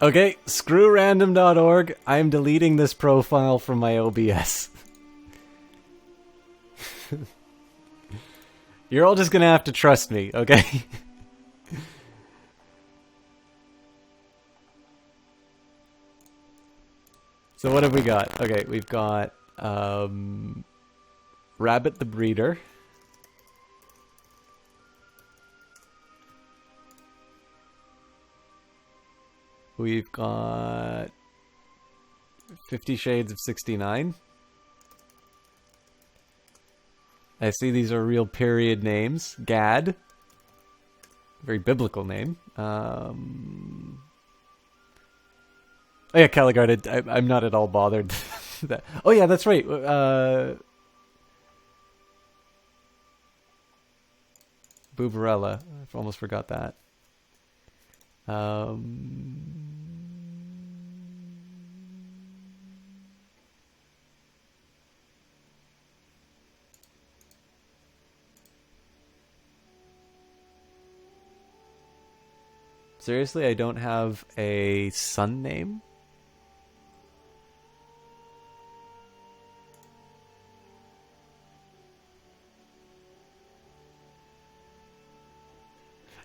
Okay, screw random.org. I'm deleting this profile from my OBS. You're all just gonna have to trust me, okay? So what have we got? Okay, we've got Rabbit the Breeder. We've got 50 Shades of 69. I see these are real period names. Gad. Very biblical name. Oh yeah, Caligard, I'm not at all bothered. Oh yeah, that's right. Boobarella. I almost forgot that. Seriously, I don't have a son name?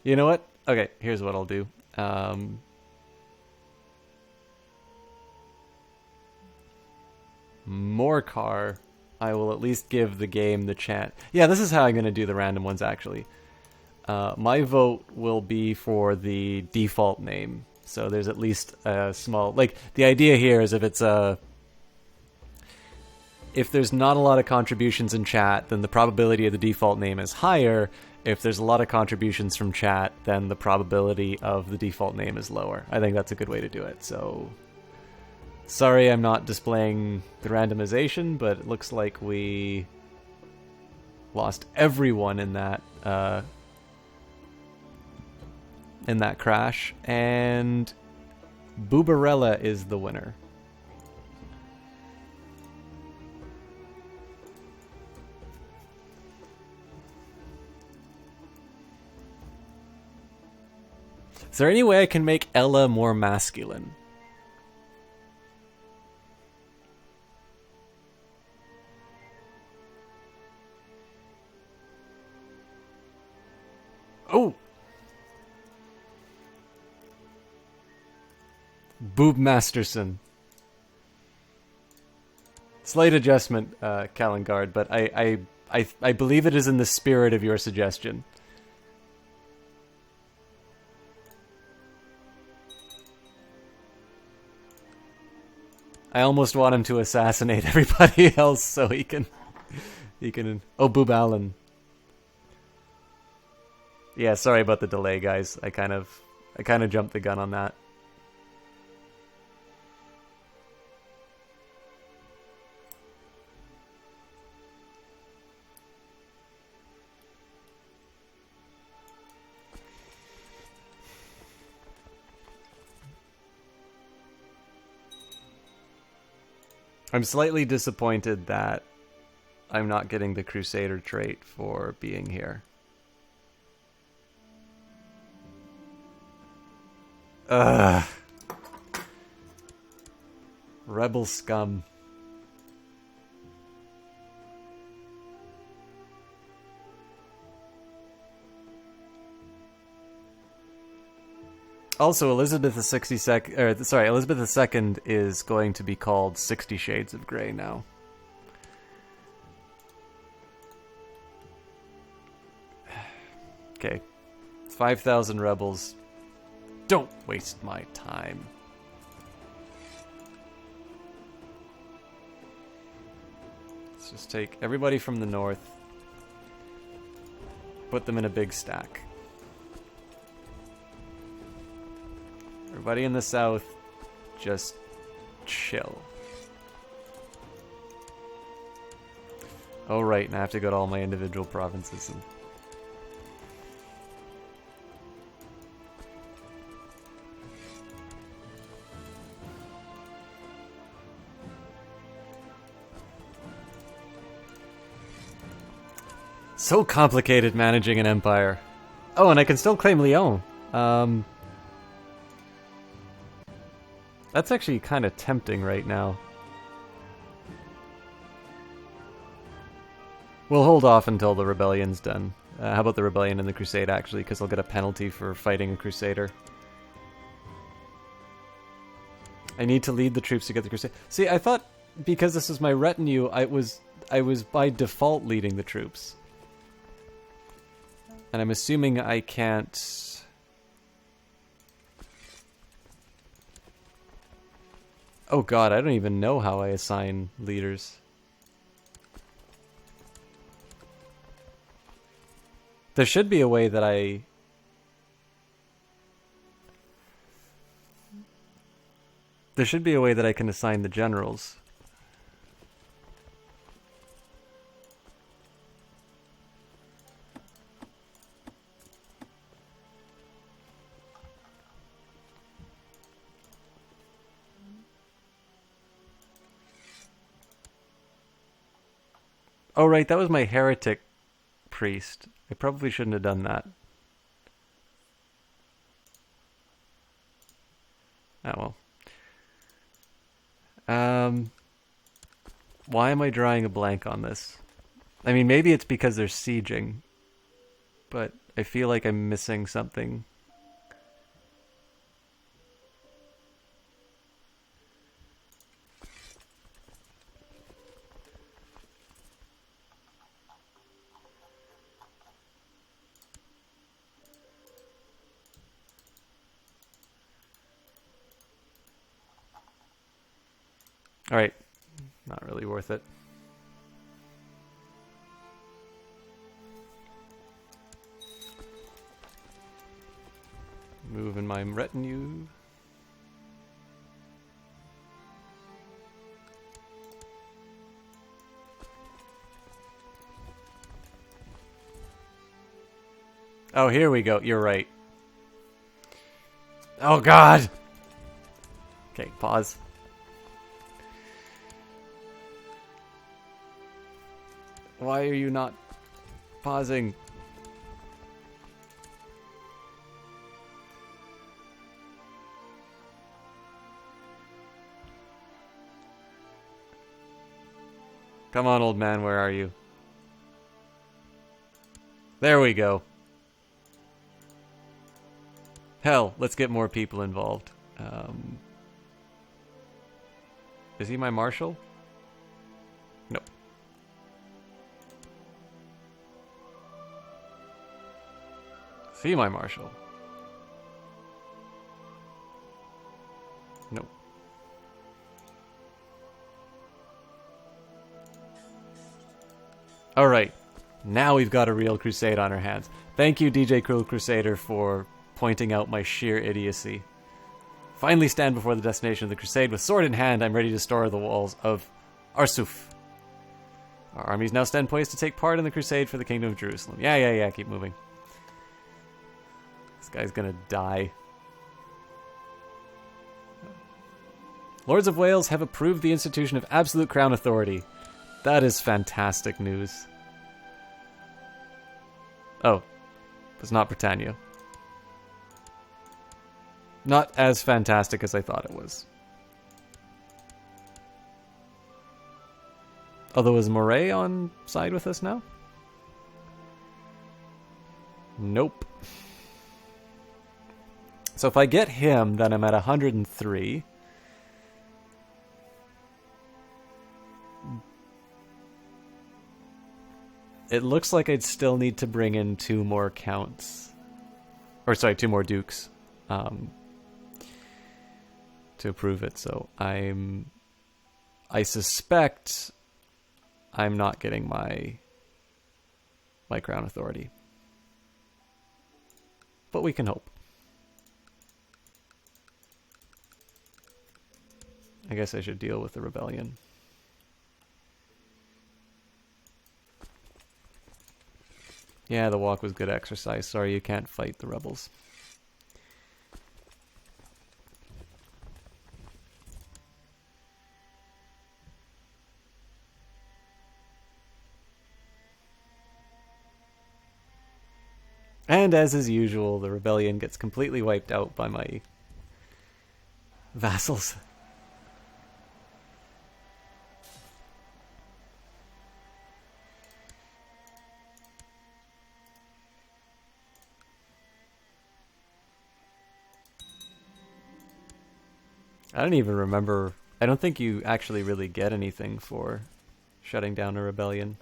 You know what? Okay, here's what I'll do. Morcar, I will at least give the game the chance. Yeah, this is how I'm going to do the random ones, actually. My vote will be for the default name. So there's at least a small... Like, the idea here is if it's a... If there's not a lot of contributions in chat, then the probability of the default name is higher. If there's a lot of contributions from chat, then the probability of the default name is lower. I think that's a good way to do it, so... Sorry I'm not displaying the randomization, but it looks like we lost everyone in that crash, and Boobarella is the winner. Is there any way I can make Ella more masculine? Oh! Boob Masterson. Slight adjustment, Calengard, but I believe it is in the spirit of your suggestion. I almost want him to assassinate everybody else so he can... Oh, Boob Allen. Yeah, sorry about the delay, guys. I kind of jumped the gun on that. I'm slightly disappointed that I'm not getting the Crusader trait for being here. Ugh. Rebel scum. Also, Elizabeth II is going to be called 60 Shades of Grey now. Okay. 5,000 rebels. Don't waste my time. Let's just take everybody from the north, put them in a big stack. Everybody in the south, just chill. Oh right, and I have to go to all my individual provinces and... So complicated managing an empire. Oh, and I can still claim Lyon. That's actually kind of tempting right now. We'll hold off until the rebellion's done. How about the rebellion and the crusade, actually, because I'll get a penalty for fighting a crusader. I need to lead the troops to get the crusade. See, I thought because this is my retinue, I was by default leading the troops. And I'm assuming I can't... Oh god, I don't even know how I assign leaders. There should be a way that I... There should be a way that I can assign the generals. Oh right, that was my heretic priest. I probably shouldn't have done that. Oh well. Why am I drawing a blank on this? I mean, maybe it's because they're sieging, but I feel like I'm missing something. Alright, not really worth it. Moving my retinue. Oh, here we go. You're right. Oh, God! Okay, pause. Why are you not pausing? Come on, old man, where are you? There we go. Hell, let's get more people involved. Is he my marshal? Nope. Is he my marshal? Nope. Alright. Now we've got a real crusade on our hands. Thank you, DJ Cruel Crusader, for pointing out my sheer idiocy. Finally stand before the destination of the crusade. With sword in hand, I'm ready to storm the walls of Arsuf. Our armies now stand poised to take part in the crusade for the Kingdom of Jerusalem. Yeah, keep moving. This guy's gonna die. Lords of Wales have approved the institution of absolute crown authority. That is fantastic news. Oh, it's not Britannia. Not as fantastic as I thought it was. Although, is Moray on side with us now? Nope. So if I get him, then I'm at 103. It looks like I'd still need to bring in 2 more counts. Or sorry, 2 more dukes. To approve it, so I suspect I'm not getting my crown authority. But we can hope. I guess I should deal with the rebellion. Yeah, the walk was good exercise. Sorry you can't fight the rebels. And as is usual, the rebellion gets completely wiped out by my Vassals. I don't even remember. I don't think you actually really get anything for shutting down a rebellion.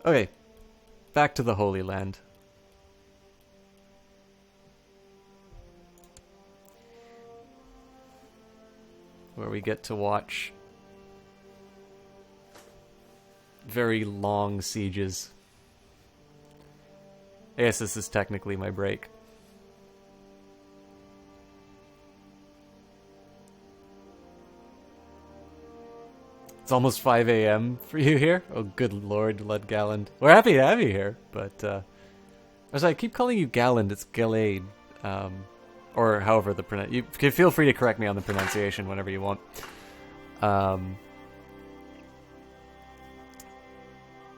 Okay, back to the Holy Land. Where we get to watch very long sieges. I guess this is technically my break. It's almost 5 a.m. for you here? Oh, good lord, Ludgalland. We're happy to have you here, but, as I keep calling you Galland, it's Gallade. Or however the pronoun... You can feel free to correct me on the pronunciation whenever you want.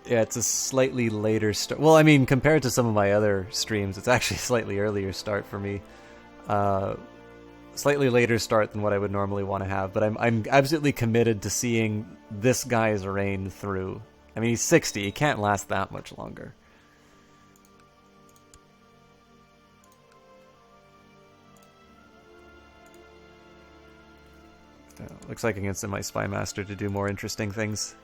Yeah, it's a slightly later start. Well, I mean, compared to some of my other streams, it's actually a slightly earlier start for me. Slightly later start than what I would normally want to have, but I'm absolutely committed to seeing this guy's reign through. I mean, he's 60. He can't last that much longer. Looks like I can send my Spy Master to do more interesting things.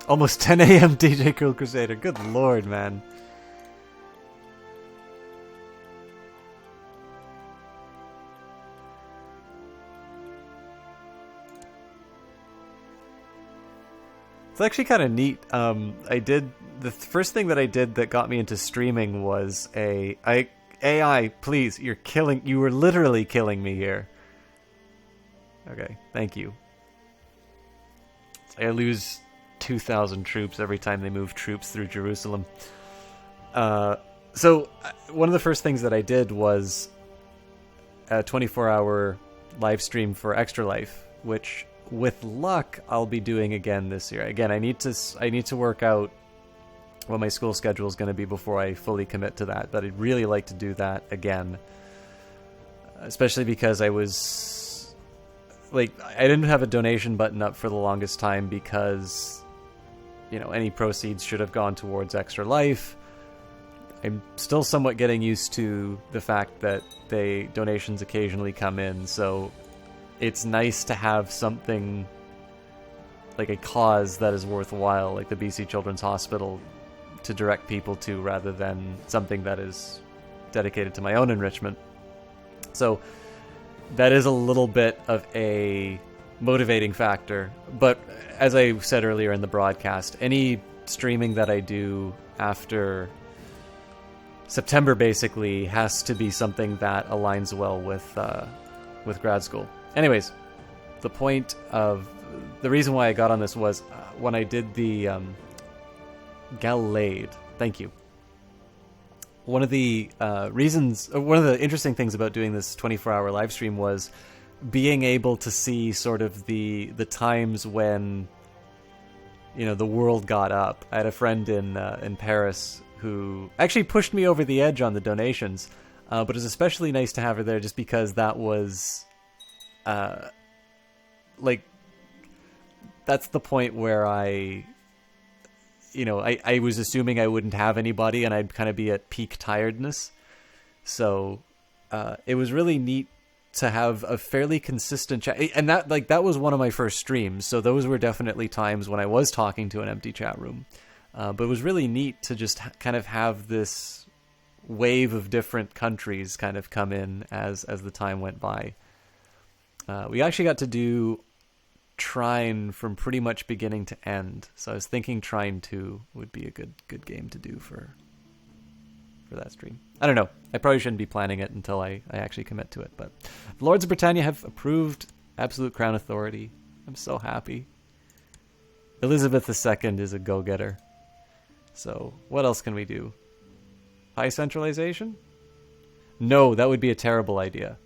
Almost 10 a.m. DJ Cruel Crusader. Good lord, man. It's actually kind of neat. I did the first thing that I did that got me into streaming was AI, please, you were literally killing me here. Okay, thank you. I lose 2,000 troops every time they move troops through Jerusalem. So one of the first things that I did was a 24-hour live stream for Extra Life, which with luck I'll be doing again this year. Again, I need to work out what my school schedule is going to be before I fully commit to that, but I'd really like to do that again, especially because I was like, I didn't have a donation button up for the longest time because, you know, any proceeds should have gone towards Extra Life. I'm still somewhat getting used to the fact that donations occasionally come in, so it's nice to have something like a cause that is worthwhile, like the BC Children's Hospital, to direct people to, rather than something that is dedicated to my own enrichment. So that is a little bit of a motivating factor. But as I said earlier in the broadcast, any streaming that I do after September basically has to be something that aligns well with grad school. Anyways, the reason why I got on this was when I did the Gallade. Thank you. One of the interesting things about doing this 24-hour live stream was being able to see sort of the times when, you know, the world got up. I had a friend in Paris who actually pushed me over the edge on the donations, but it was especially nice to have her there just because that was, like, that's the point where I was assuming I wouldn't have anybody and I'd kind of be at peak tiredness. So it was really neat to have a fairly consistent chat. And that was one of my first streams. So those were definitely times when I was talking to an empty chat room. But it was really neat to just kind of have this wave of different countries kind of come in as the time went by. We actually got to do Trine from pretty much beginning to end, so I was thinking Trine 2 would be a good game to do for that stream. I don't know, I probably shouldn't be planning it until I actually commit to it, but the Lords of Britannia have approved Absolute Crown Authority. I'm so happy. Elizabeth II is a go-getter. So what else can we do? High centralization? No, that would be a terrible idea.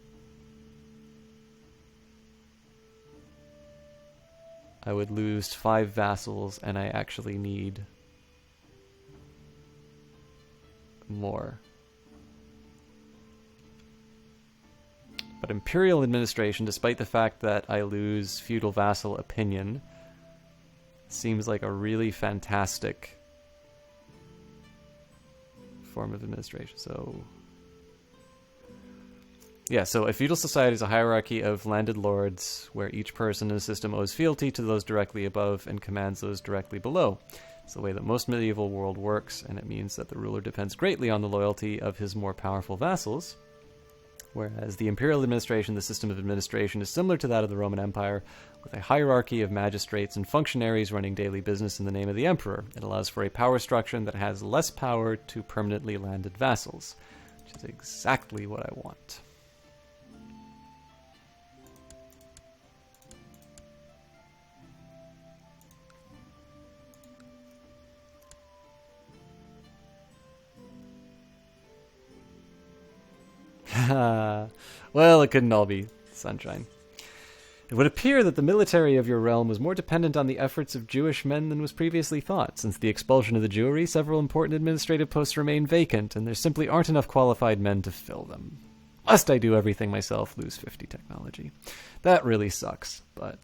I would lose 5 vassals, and I actually need more. But imperial administration, despite the fact that I lose feudal vassal opinion, seems like a really fantastic form of administration. So yeah, so a feudal society is a hierarchy of landed lords where each person in a system owes fealty to those directly above and commands those directly below. It's the way that most medieval world works, and it means that the ruler depends greatly on the loyalty of his more powerful vassals. Whereas the imperial administration, the system of administration, is similar to that of the Roman Empire, with a hierarchy of magistrates and functionaries running daily business in the name of the emperor. It allows for a power structure that has less power to permanently landed vassals, which is exactly what I want. Well, it couldn't all be sunshine. It would appear that the military of your realm was more dependent on the efforts of Jewish men than was previously thought. Since the expulsion of the Jewry, several important administrative posts remain vacant, and there simply aren't enough qualified men to fill them. Must I do everything myself, lose 50 technology. That really sucks, but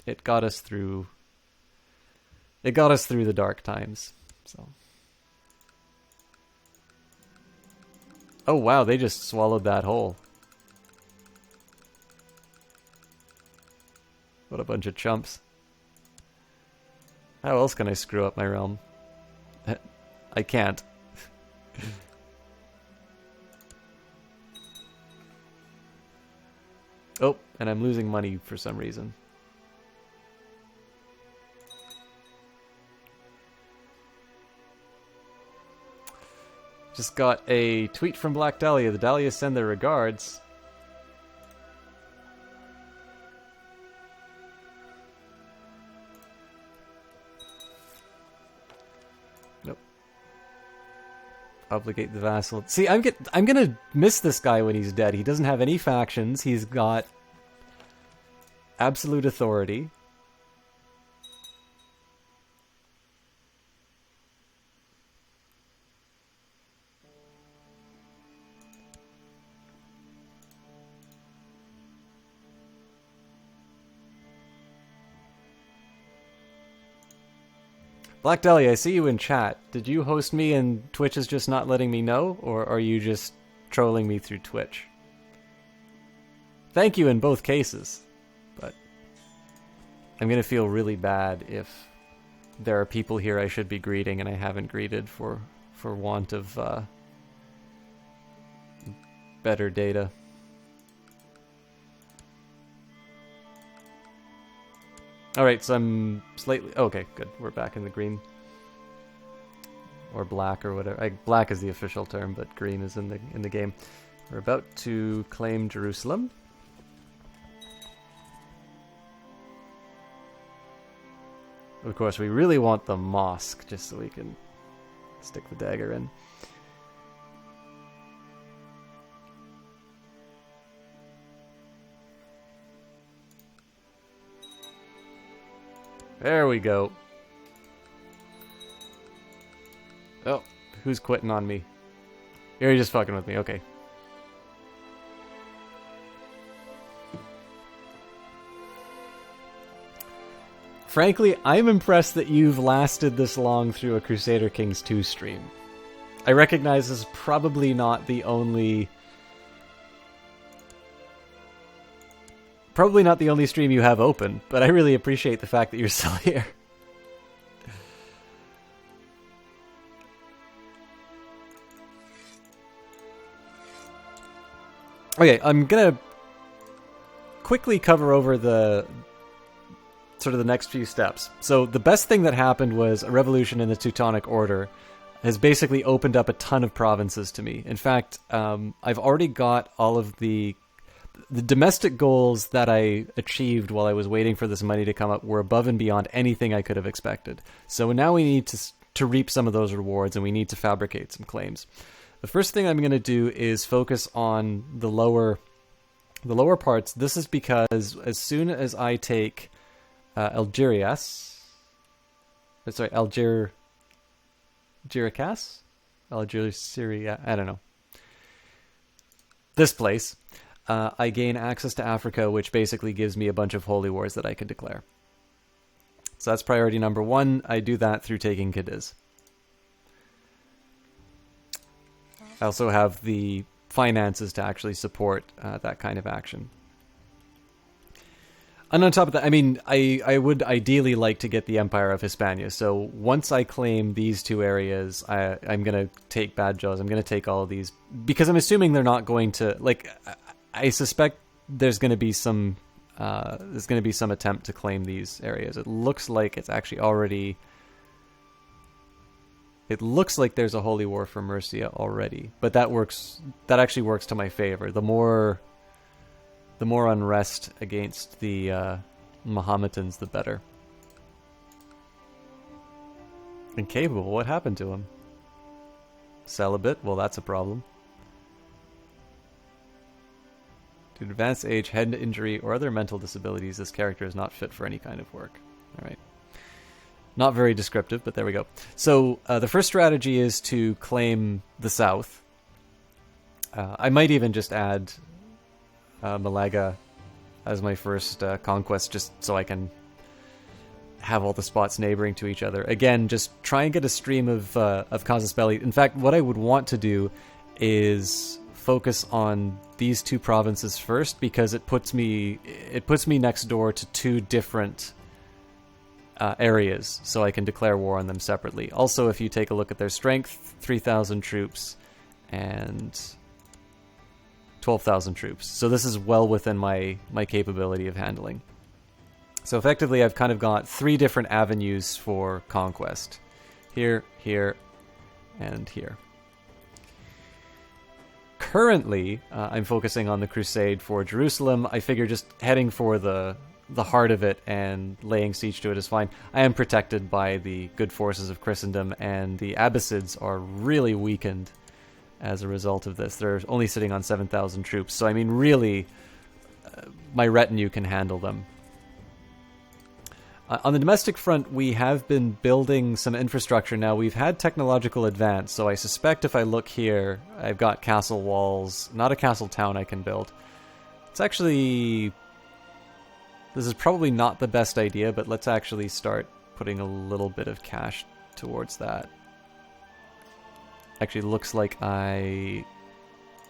it got us through the dark times, so... Oh wow, they just swallowed that whole. What a bunch of chumps. How else can I screw up my realm? I can't. Oh, and I'm losing money for some reason. Just got a tweet from Black Dahlia. The Dahlias send their regards. Nope. Obligate the vassal. See, I'm gonna miss this guy when he's dead. He doesn't have any factions. He's got absolute authority. Black Dahlia, I see you in chat. Did you host me and Twitch is just not letting me know? Or are you just trolling me through Twitch? Thank you in both cases. But I'm going to feel really bad if there are people here I should be greeting and I haven't greeted for want of better data. Alright, so I'm slightly... Okay, good. We're back in the green. Or black, or whatever. Black is the official term, but green is in the game. We're about to claim Jerusalem. Of course, we really want the mosque, just so we can stick the dagger in. There we go. Oh, who's quitting on me? You're just fucking with me, okay. Frankly, I'm impressed that you've lasted this long through a Crusader Kings 2 stream. I recognize this is probably not the only... Probably not the only stream you have open, but I really appreciate the fact that you're still here. Okay, I'm gonna quickly cover over the next few steps. So the best thing that happened was a revolution in the Teutonic Order has basically opened up a ton of provinces to me. In fact, I've already got all of the domestic goals that I achieved while I was waiting for this money to come up were above and beyond anything I could have expected. So now we need to to reap some of those rewards, and we need to fabricate some claims. The first thing I'm going to do is focus on the lower parts. This is because as soon as I take Algiricas, Syria, I don't know. This place, I gain access to Africa, which basically gives me a bunch of holy wars that I can declare. So that's priority number 1. I do that through taking Cadiz. I also have the finances to actually support that kind of action. And on top of that, I mean, I would ideally like to get the Empire of Hispania. So once I claim these 2 areas, I'm going to take Bad Jaws. I'm going to take all of these. Because I'm assuming they're not going to... Like, I suspect there's going to be some... attempt to claim these areas. It looks like it's actually already... It looks like there's a holy war for Murcia already, but that actually works to my favor. The more unrest against the Mahometans, the better. Incapable, what happened to him? Celibate? Well, that's a problem. Due to advanced age, head injury, or other mental disabilities, this character is not fit for any kind of work. Alright. Not very descriptive, but there we go. So, the first strategy is to claim the south. I might even just add Malaga as my first conquest, just so I can have all the spots neighboring to each other. Again, just try and get a stream of casus belli. In fact, what I would want to do is focus on these 2 provinces first, because it puts me next door to 2 different areas, so I can declare war on them separately. Also, if you take a look at their strength, 3,000 troops and 12,000 troops. So this is well within my capability of handling. So effectively, I've kind of got 3 different avenues for conquest. Here, here, and here. Currently, I'm focusing on the crusade for Jerusalem. I figure just heading for the heart of it and laying siege to it is fine. I am protected by the good forces of Christendom, and the Abbasids are really weakened as a result of this. They're only sitting on 7,000 troops, so I mean, really, my retinue can handle them. On the domestic front, we have been building some infrastructure now. We've had technological advance, so I suspect if I look here, I've got castle walls, not a castle town I can build. It's actually... This is probably not the best idea, but let's actually start putting a little bit of cash towards that. Actually, looks like I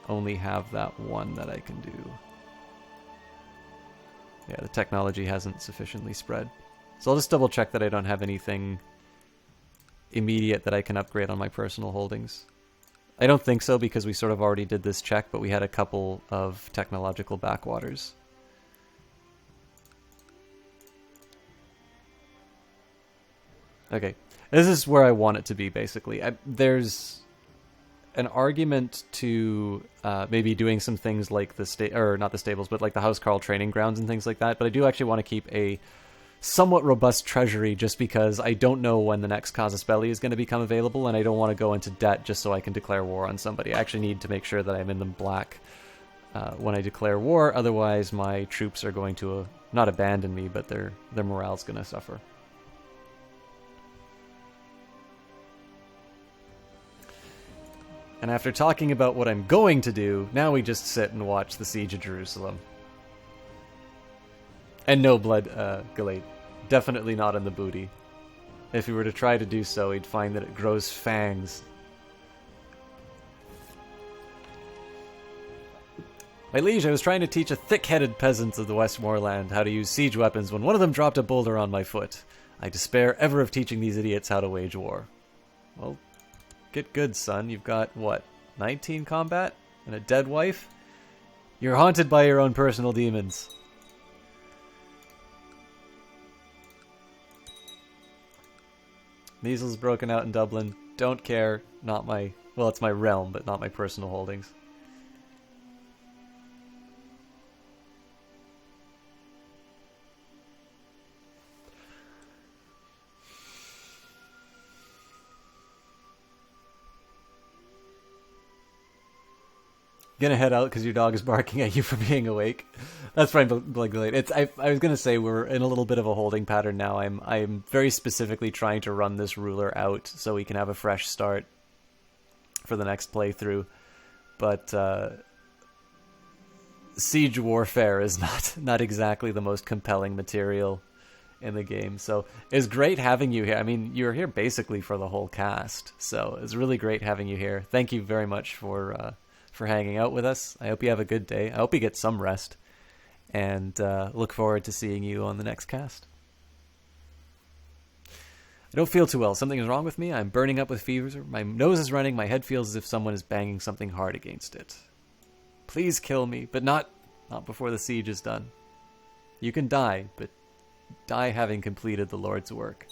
only have that one that I can do. Yeah, the technology hasn't sufficiently spread. So I'll just double check that I don't have anything immediate that I can upgrade on my personal holdings. I don't think so, because we sort of already did this check, but we had a couple of technological backwaters. Okay, this is where I want it to be, basically. There's an argument to maybe doing some things like not the stables, but like the Housecarl training grounds and things like that, but I do actually want to keep a somewhat robust treasury, just because I don't know when the next casus belli is going to become available, and I don't want to go into debt just so I can declare war on somebody. I actually need to make sure that I'm in the black when I declare war, otherwise my troops are going to not abandon me, but their morale's going to suffer. And after talking about what I'm going to do, now we just sit and watch the Siege of Jerusalem. And no blood, Galate. Definitely not in the booty. If he were to try to do so, he'd find that it grows fangs. My liege, I was trying to teach a thick-headed peasant of the Westmoreland how to use siege weapons when one of them dropped a boulder on my foot. I despair ever of teaching these idiots how to wage war. Well, get good, son. You've got, what, 19 combat? And a dead wife? You're haunted by your own personal demons. Measles broken out in Dublin. Don't care. Not my... Well, it's my realm, but not my personal holdings. Gonna head out because your dog is barking at you for being awake. That's fine, Blake. I was gonna say we're in a little bit of a holding pattern now. I'm very specifically trying to run this ruler out so we can have a fresh start for the next playthrough. But siege warfare is not exactly the most compelling material in the game. So it's great having you here. I mean, you're here basically for the whole cast. So it's really great having you here. Thank you very much for hanging out with us. I hope you have a good day. I hope you get some rest. And look forward to seeing you on the next cast. I don't feel too well. Something is wrong with me. I'm burning up with fever. My nose is running. My head feels as if someone is banging something hard against it. Please kill me, but not before the siege is done. You can die, but die having completed the Lord's work.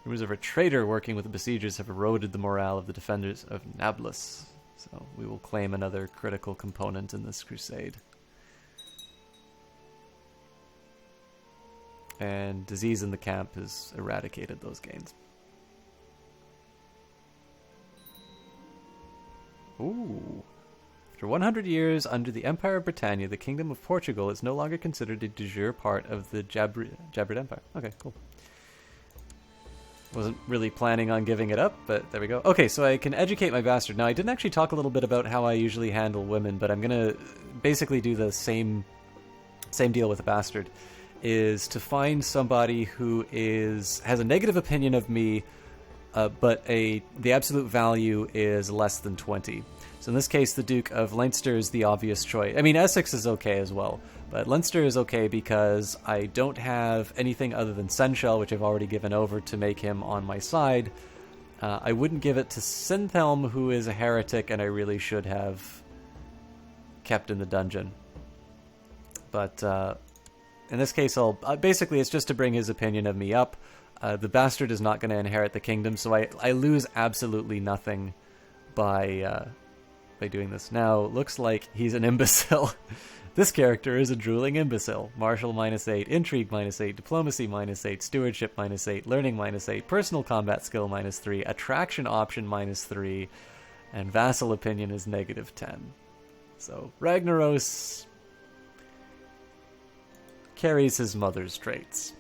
Rumors of a traitor working with the besiegers have eroded the morale of the defenders of Nablus. So we will claim another critical component in this crusade. And disease in the camp has eradicated those gains. Ooh. After 100 years under the Empire of Britannia, the Kingdom of Portugal is no longer considered a de jure part of the Jabrid Empire. Okay, cool. Wasn't really planning on giving it up, but there we go. Okay, so I can educate my bastard. Now, I didn't actually talk a little bit about how I usually handle women, but I'm going to basically do the same deal with a bastard, is to find somebody who has a negative opinion of me, but the absolute value is less than 20. So in this case, the Duke of Leinster is the obvious choice. I mean, Essex is okay as well, but Leinster is okay because I don't have anything other than Senchel, which I've already given over to make him on my side. I wouldn't give it to Sinthelm, who is a heretic, and I really should have kept in the dungeon. But in this case, basically it's just to bring his opinion of me up. The bastard is not going to inherit the kingdom, so I lose absolutely nothing by doing this. Now, looks like he's an imbecile. This character is a drooling imbecile. Martial -8, intrigue -8, diplomacy -8, stewardship -8, learning -8, personal combat skill -3, attraction option -3, and vassal opinion is -10. So Ragnaros carries his mother's traits.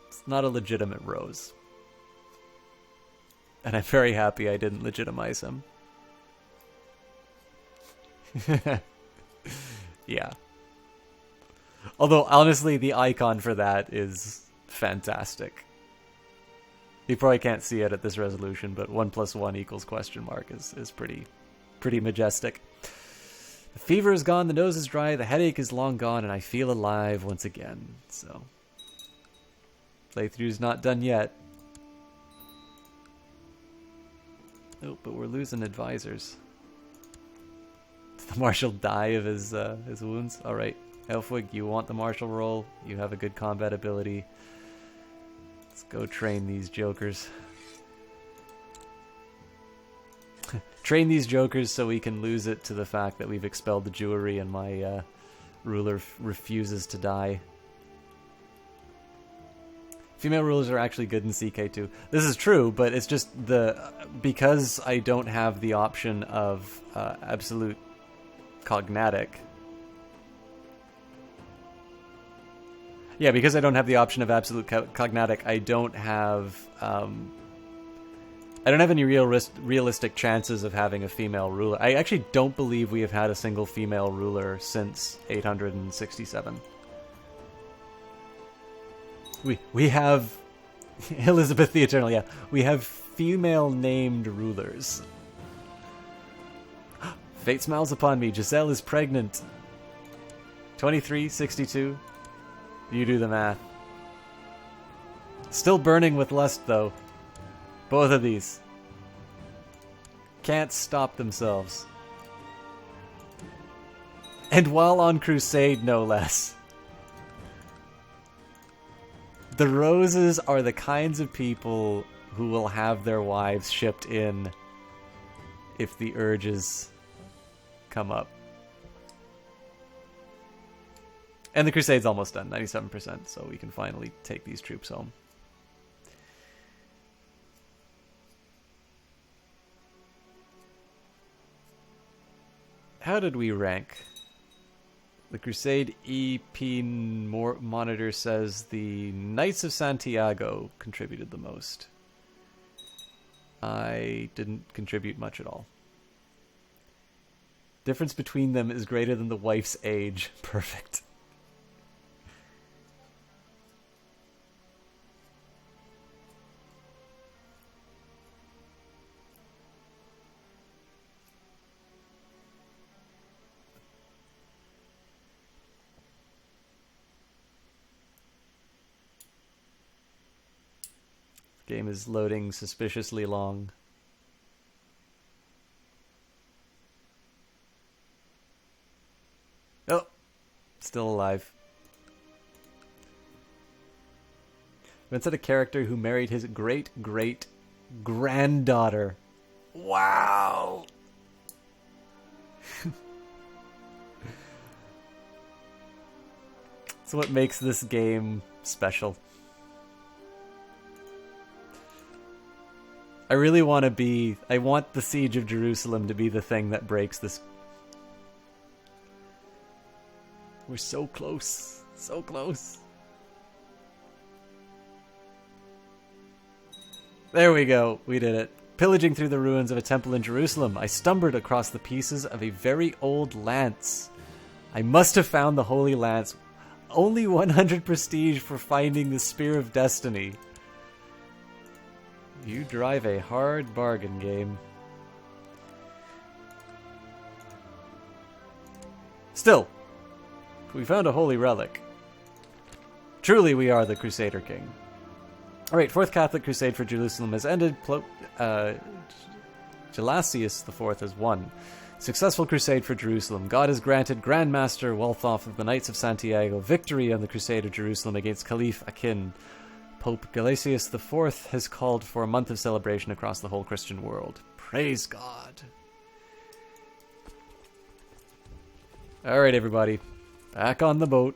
It's not a legitimate rose. And I'm very happy I didn't legitimize him. Yeah. Although, honestly, the icon for that is fantastic. You probably can't see it at this resolution, but 1 + 1 = ? is pretty majestic. The fever is gone, the nose is dry, the headache is long gone, and I feel alive once again. So, playthrough's not done yet. Oh, but we're losing advisors. Did the marshal die of his wounds? Alright, Elfwig, you want the marshal role. You have a good combat ability. Let's go train these jokers. Train these jokers so we can lose it to the fact that we've expelled the Jewry and my ruler refuses to die. Female rulers are actually good in CK2. This is true, but it's just because I don't have the option of absolute cognatic. Yeah, because I don't have the option of absolute cognatic, I don't have any realistic chances of having a female ruler. I actually don't believe we have had a single female ruler since 867. We have Elizabeth the Eternal, yeah. We have female named rulers. Fate smiles upon me. Giselle is pregnant. 23, 62. You do the math. Still burning with lust, though. Both of these. Can't stop themselves. And while on crusade, no less. The Roses are the kinds of people who will have their wives shipped in if the urges come up. And the Crusade's almost done, 97%, so we can finally take these troops home. How did we rank? The Crusade EP monitor says the Knights of Santiago contributed the most. I didn't contribute much at all. Difference between them is greater than the wife's age. Perfect. Game is loading suspiciously long. Oh, still alive. Invented a character who married his great-great-granddaughter. Wow! That's what makes this game special. I really want to be... I want the Siege of Jerusalem to be the thing that breaks this. We're so close. So close. There we go. We did it. Pillaging through the ruins of a temple in Jerusalem, I stumbled across the pieces of a very old lance. I must have found the Holy Lance. Only 100 prestige for finding the Spear of Destiny. You drive a hard bargain, game. Still, we found a holy relic. Truly we are the Crusader King. Alright, Fourth Catholic Crusade for Jerusalem has ended. Gelasius IV has won. Successful crusade for Jerusalem. God has granted Grand Master Walthoff of the Knights of Santiago victory on the Crusade of Jerusalem against Caliph Akin. Pope Gelasius IV has called for a month of celebration across the whole Christian world. Praise God. Alright, everybody. Back on the boat.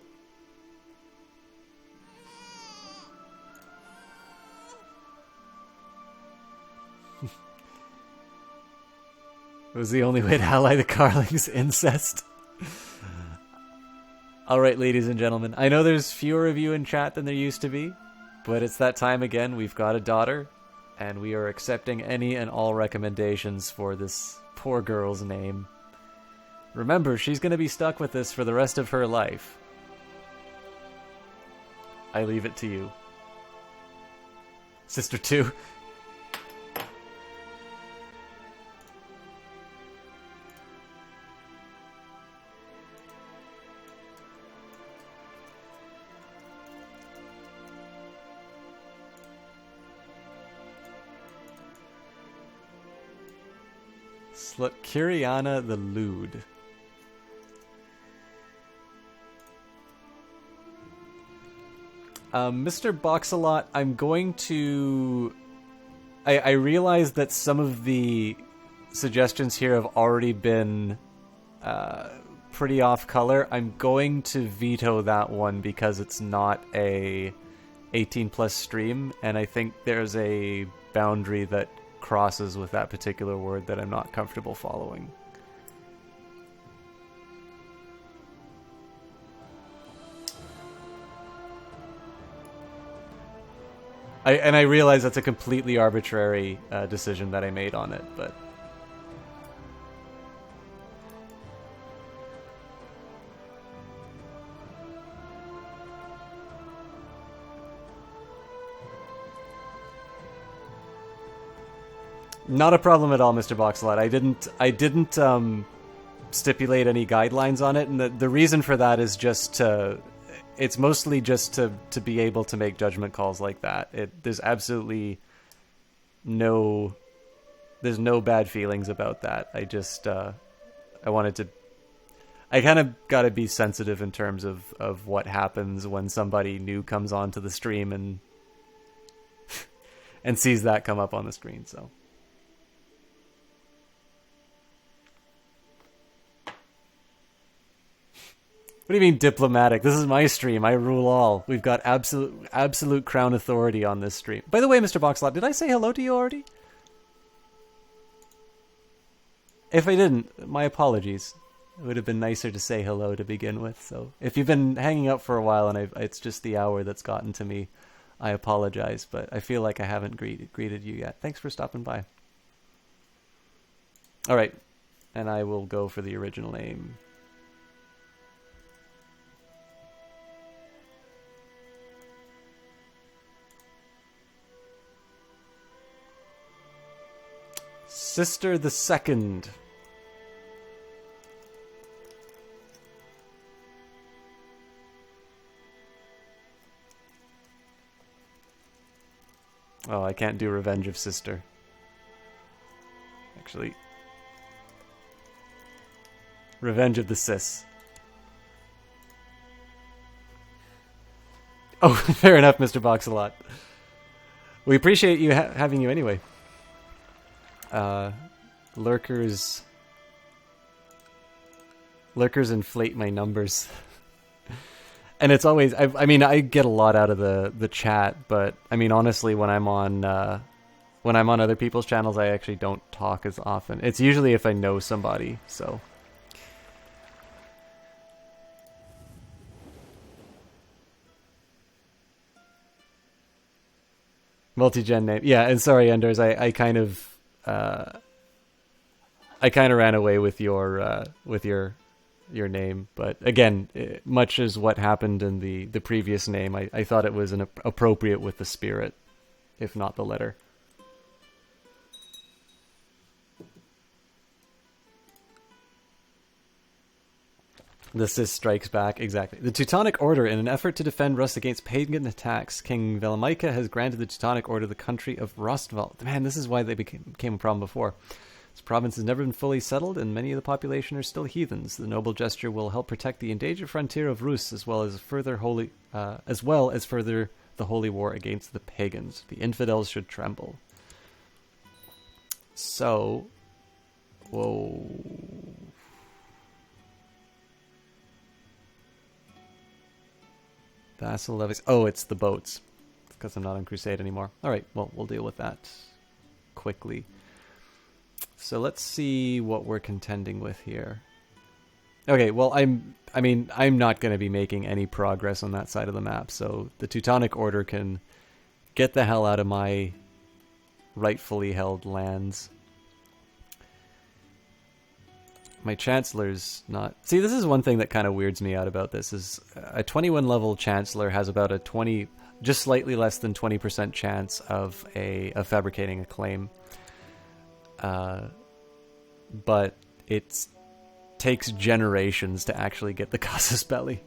It was the only way to ally the Carlings. Incest. Alright, ladies and gentlemen. I know there's fewer of you in chat than there used to be, but it's that time again. We've got a daughter, and we are accepting any and all recommendations for this poor girl's name. Remember, she's going to be stuck with this for the rest of her life. I leave it to you. Sister 2. Kiriana the Lewd. Mr. Boxalot, I'm going to... I realize that some of the suggestions here have already been pretty off color. I'm going to veto that one because it's not a 18 plus stream, and I think there's a boundary that crosses with that particular word that I'm not comfortable following. I realize that's a completely arbitrary decision that I made on it, but... Not a problem at all, Mr. Boxlot. I didn't stipulate any guidelines on it, and the reason for that is just to... It's mostly just to be able to make judgment calls like that. There's absolutely no... There's no bad feelings about that. I just... I wanted to... I kind of got to be sensitive in terms of what happens when somebody new comes onto the stream and and sees that come up on the screen, so... What do you mean diplomatic? This is my stream. I rule all. We've got absolute crown authority on this stream. By the way, Mr. Boxlot, did I say hello to you already? If I didn't, my apologies. It would have been nicer to say hello to begin with. So if you've been hanging out for a while and it's just the hour that's gotten to me, I apologize. But I feel like I haven't greeted you yet. Thanks for stopping by. All right, and I will go for the original name. Sister the Second. Oh, I can't do Revenge of Sister. Actually, Revenge of the Sis. Oh, fair enough, Mr. Boxalot. We appreciate you having you anyway. Lurkers inflate my numbers. And it's always, I mean, I get a lot out of the chat, but I mean, honestly, when I'm on other people's channels, I actually don't talk as often. It's usually if I know somebody, so. Multi-gen name. Yeah, and sorry, Enders, I kind of ran away with your name, but again, much as what happened in the previous name, I thought it was appropriate with the spirit, if not the letter. The Sis strikes back, exactly. The Teutonic Order, in an effort to defend Rus against pagan attacks, King Velimica has granted the Teutonic Order the country of Rustval. Man, this is why they became a problem before. This province has never been fully settled, and many of the population are still heathens. The noble gesture will help protect the endangered frontier of Rus, as well as further the holy war against the pagans. The infidels should tremble. So, whoa. Vassal levies. Oh, it's the boats. It's because I'm not on Crusade anymore. All right, well, we'll deal with that quickly. So let's see what we're contending with here. Okay, well, I'm not going to be making any progress on that side of the map, so the Teutonic Order can get the hell out of my rightfully held lands. My Chancellor's not... See, this is one thing that kind of weirds me out about this, is a 21 level Chancellor has about a 20... just slightly less than 20% chance of fabricating a claim. But it takes generations to actually get the Casus Belli.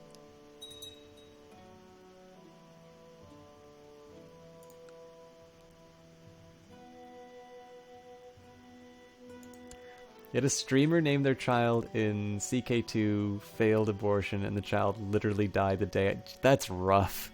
Yet a streamer named their child in CK2 failed abortion and the child literally died the day... That's rough.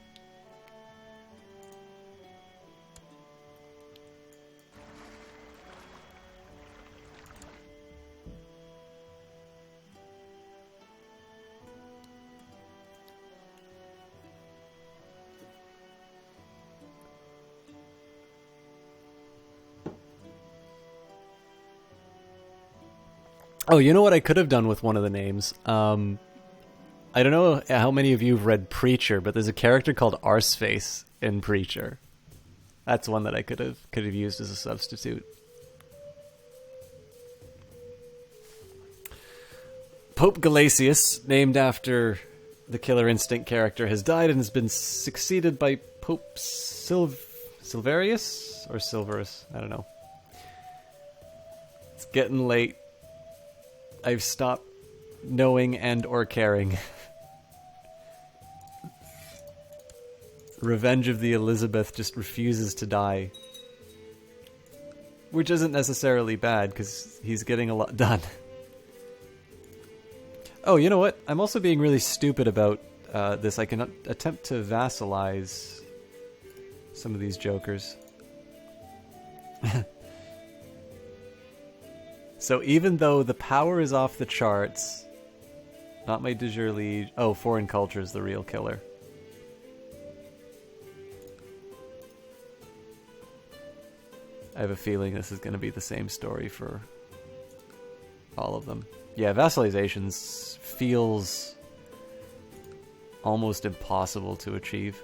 Oh, you know what I could have done with one of the names? I don't know how many of you have read Preacher, but there's a character called Arseface in Preacher. That's one that I could have used as a substitute. Pope Galasius, named after the Killer Instinct character, has died and has been succeeded by Pope Silverius? Or Silverus? I don't know. It's getting late. I've stopped knowing and or caring. Revenge of the Elizabeth just refuses to die. Which isn't necessarily bad, because he's getting a lot done. Oh, you know what? I'm also being really stupid about this. I can attempt to vassalize some of these jokers. So even though the power is off the charts, Not my de jure liege. Oh, foreign culture is the real killer. I have a feeling this is going to be the same story for all of them. Yeah, vassalizations feels almost impossible to achieve.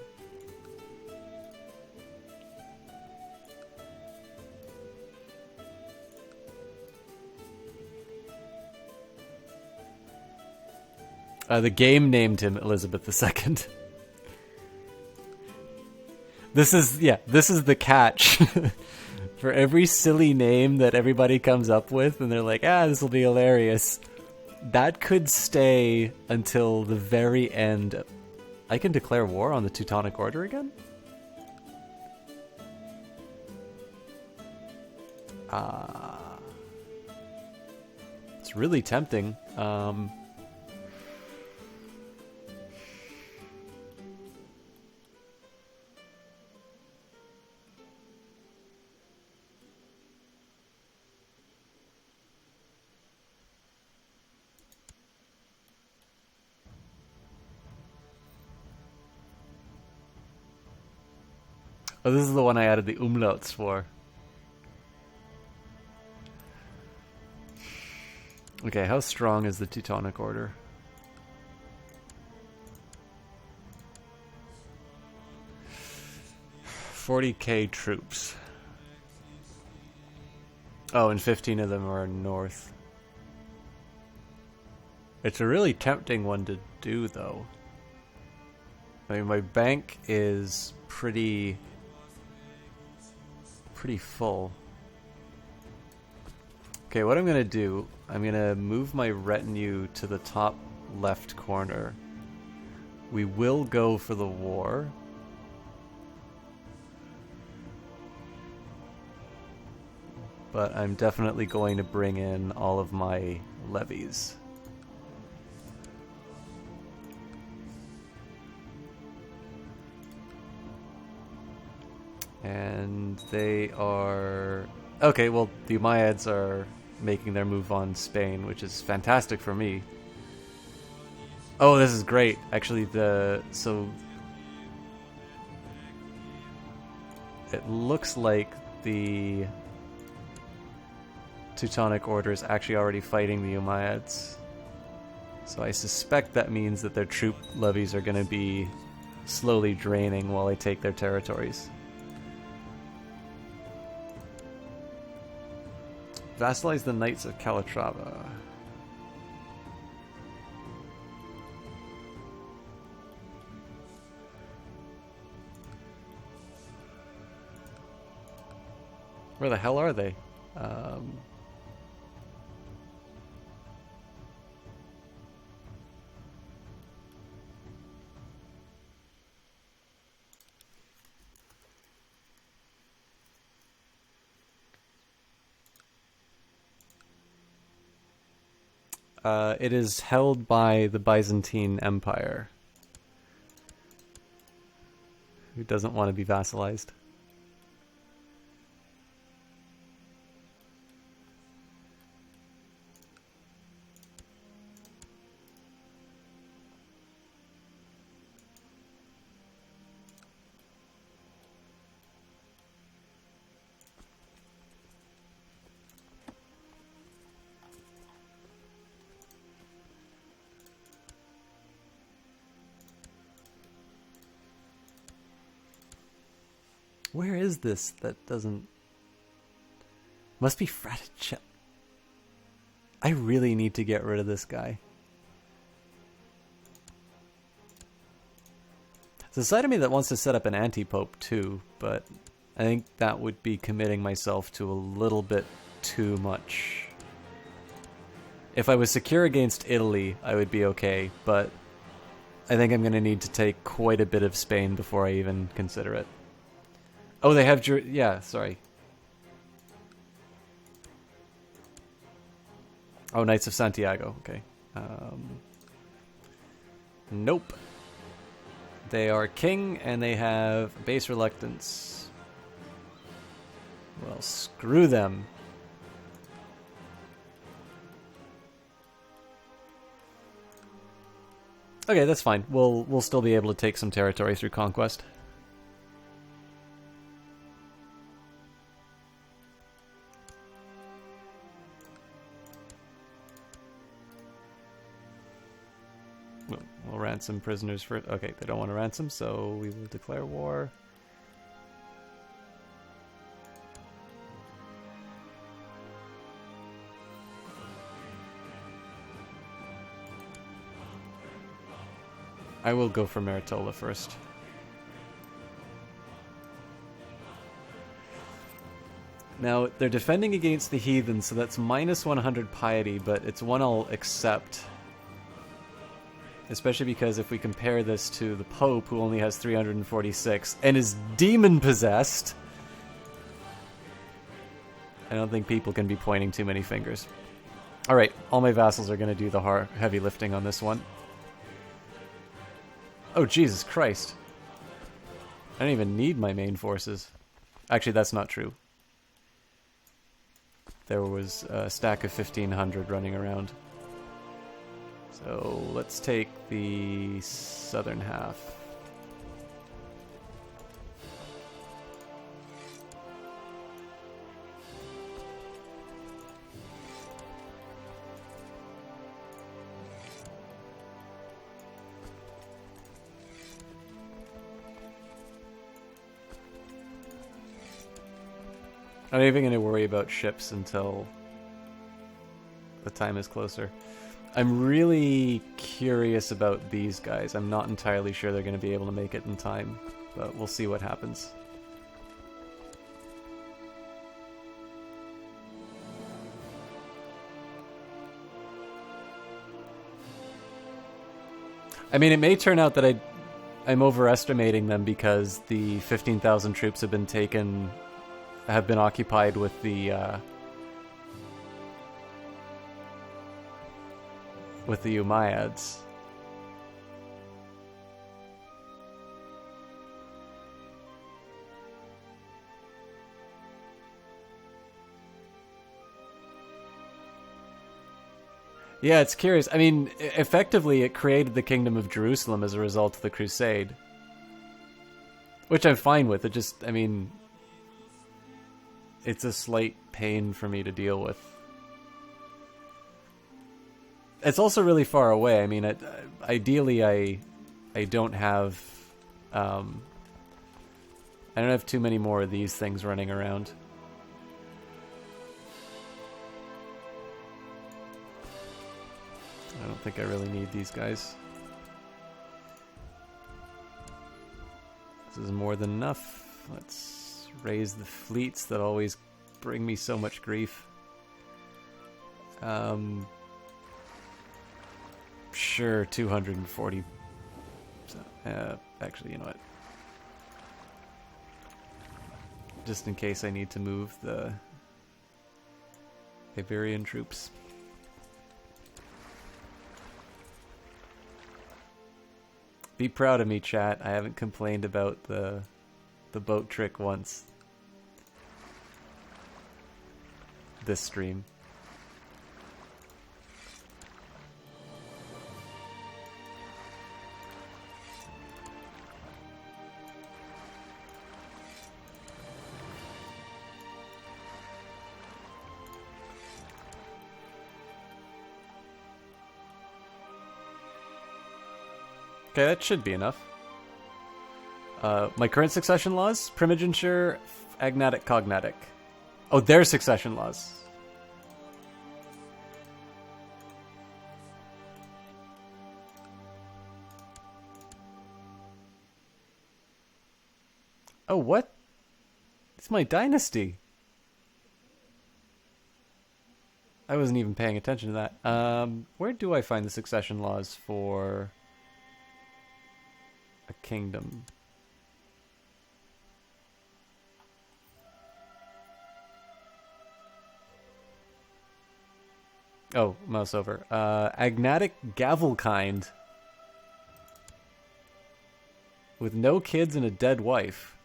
The game named him Elizabeth II. This is the catch. For every silly name that everybody comes up with, and they're like, this will be hilarious. That could stay until the very end. I can declare war on the Teutonic Order again? It's really tempting. Oh, this is the one I added the umlauts for. Okay, how strong is the Teutonic Order? $40,000 troops. Oh, and 15 of them are north. It's a really tempting one to do, though. I mean, my bank is pretty full. Okay, what I'm gonna do, I'm gonna move my retinue to the top left corner. We will go for the war. But I'm definitely going to bring in all of my levies. And they are... Okay, well, the Umayyads are making their move on Spain, which is fantastic for me. Oh, this is great. Actually, so it looks like the Teutonic Order is actually already fighting the Umayyads. So I suspect that means that their troop levies are going to be slowly draining while they take their territories. Vassalize the Knights of Calatrava. Where the hell are they? It is held by the Byzantine Empire, who doesn't want to be vassalized. Where is this that doesn't... Must be Fraticelli. I really need to get rid of this guy. There's a side of me that wants to set up an anti-pope too, but I think that would be committing myself to a little bit too much. If I was secure against Italy, I would be okay, but I think I'm going to need to take quite a bit of Spain before I even consider it. Oh, they have... Yeah, sorry. Oh, Knights of Santiago. Okay. Nope. They are king, and they have base reluctance. Well, screw them. Okay, that's fine. We'll still be able to take some territory through conquest. We'll ransom prisoners for... Okay, they don't want to ransom, so we will declare war. I will go for Maritola first. Now, they're defending against the heathen, so that's minus 100 piety, but it's one I'll accept. Especially because if we compare this to the Pope, who only has 346, and is demon-possessed, I don't think people can be pointing too many fingers. Alright, all my vassals are going to do the heavy lifting on this one. Oh, Jesus Christ. I don't even need my main forces. Actually, that's not true. There was a stack of 1,500 running around. So let's take the southern half. I'm not even going to worry about ships until the time is closer. I'm really curious about these guys. I'm not entirely sure they're going to be able to make it in time, but we'll see what happens. I mean, it may turn out that I'm overestimating them because the 15,000 troops have been occupied with the Umayyads. Yeah, it's curious. I mean, effectively, it created the Kingdom of Jerusalem as a result of the Crusade. Which I'm fine with. It just, I mean, it's a slight pain for me to deal with. It's also really far away. I mean, ideally, I don't have, I don't have too many more of these things running around. I don't think I really need these guys. This is more than enough. Let's raise the fleets that always bring me so much grief. Sure, 240. Actually, you know what? Just in case I need to move the Iberian troops. Be proud of me, chat. I haven't complained about the boat trick once. This stream. Okay, that should be enough. My current succession laws? Primogeniture, agnatic, cognatic. Oh, their succession laws. Oh, what? It's my dynasty. I wasn't even paying attention to that. Where do I find the succession laws for a kingdom? Oh, mouse over. Agnatic Gavelkind. With no kids and a dead wife.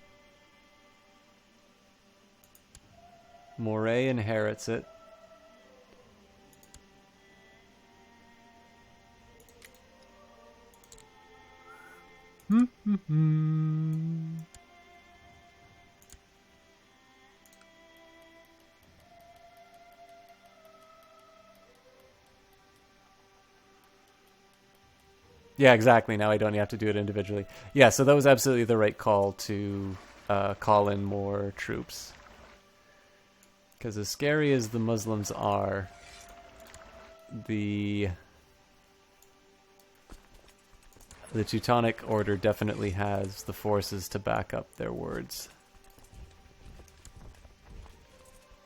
Moray inherits it. Yeah, exactly. Now I don't have to do it individually. Yeah, so that was absolutely the right call to call in more troops. Because as scary as the Muslims are, the Teutonic Order definitely has the forces to back up their words.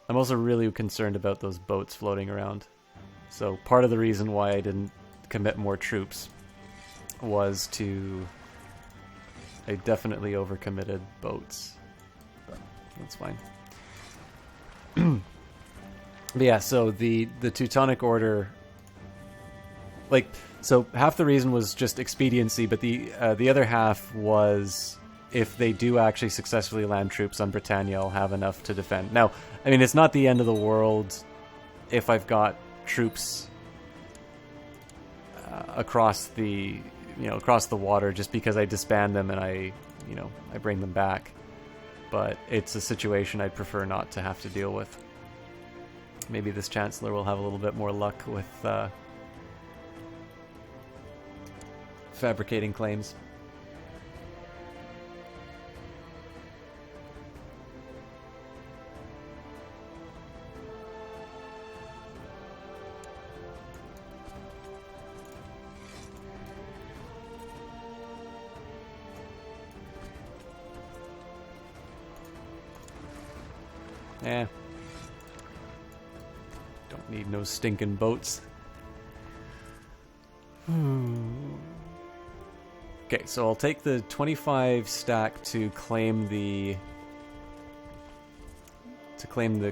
I'm also really concerned about those boats floating around. So part of the reason why I didn't commit more troops was I definitely overcommitted boats. But that's fine. But yeah, so the Teutonic Order, like, so half the reason was just expediency, but the other half was if they do actually successfully land troops on Britannia, I'll have enough to defend. Now, I mean, it's not the end of the world if I've got troops across the water, just because I disband them and I bring them back. But it's a situation I'd prefer not to have to deal with. Maybe this Chancellor will have a little bit more luck with fabricating claims. Don't need no stinking boats. Okay, so I'll take the 25 stack to claim the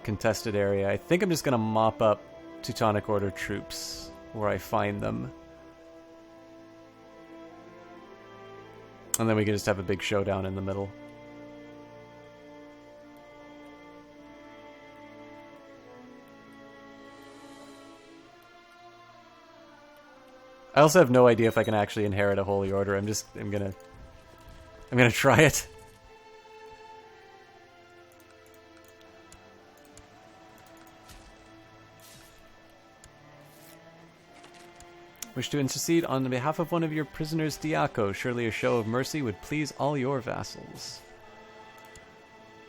contested area. I think I'm just gonna mop up Teutonic Order troops where I find them. And then we can just have a big showdown in the middle. I also have no idea if I can actually inherit a Holy Order. I'm gonna try it. Wish to intercede on behalf of one of your prisoners, Diaco. Surely a show of mercy would please all your vassals.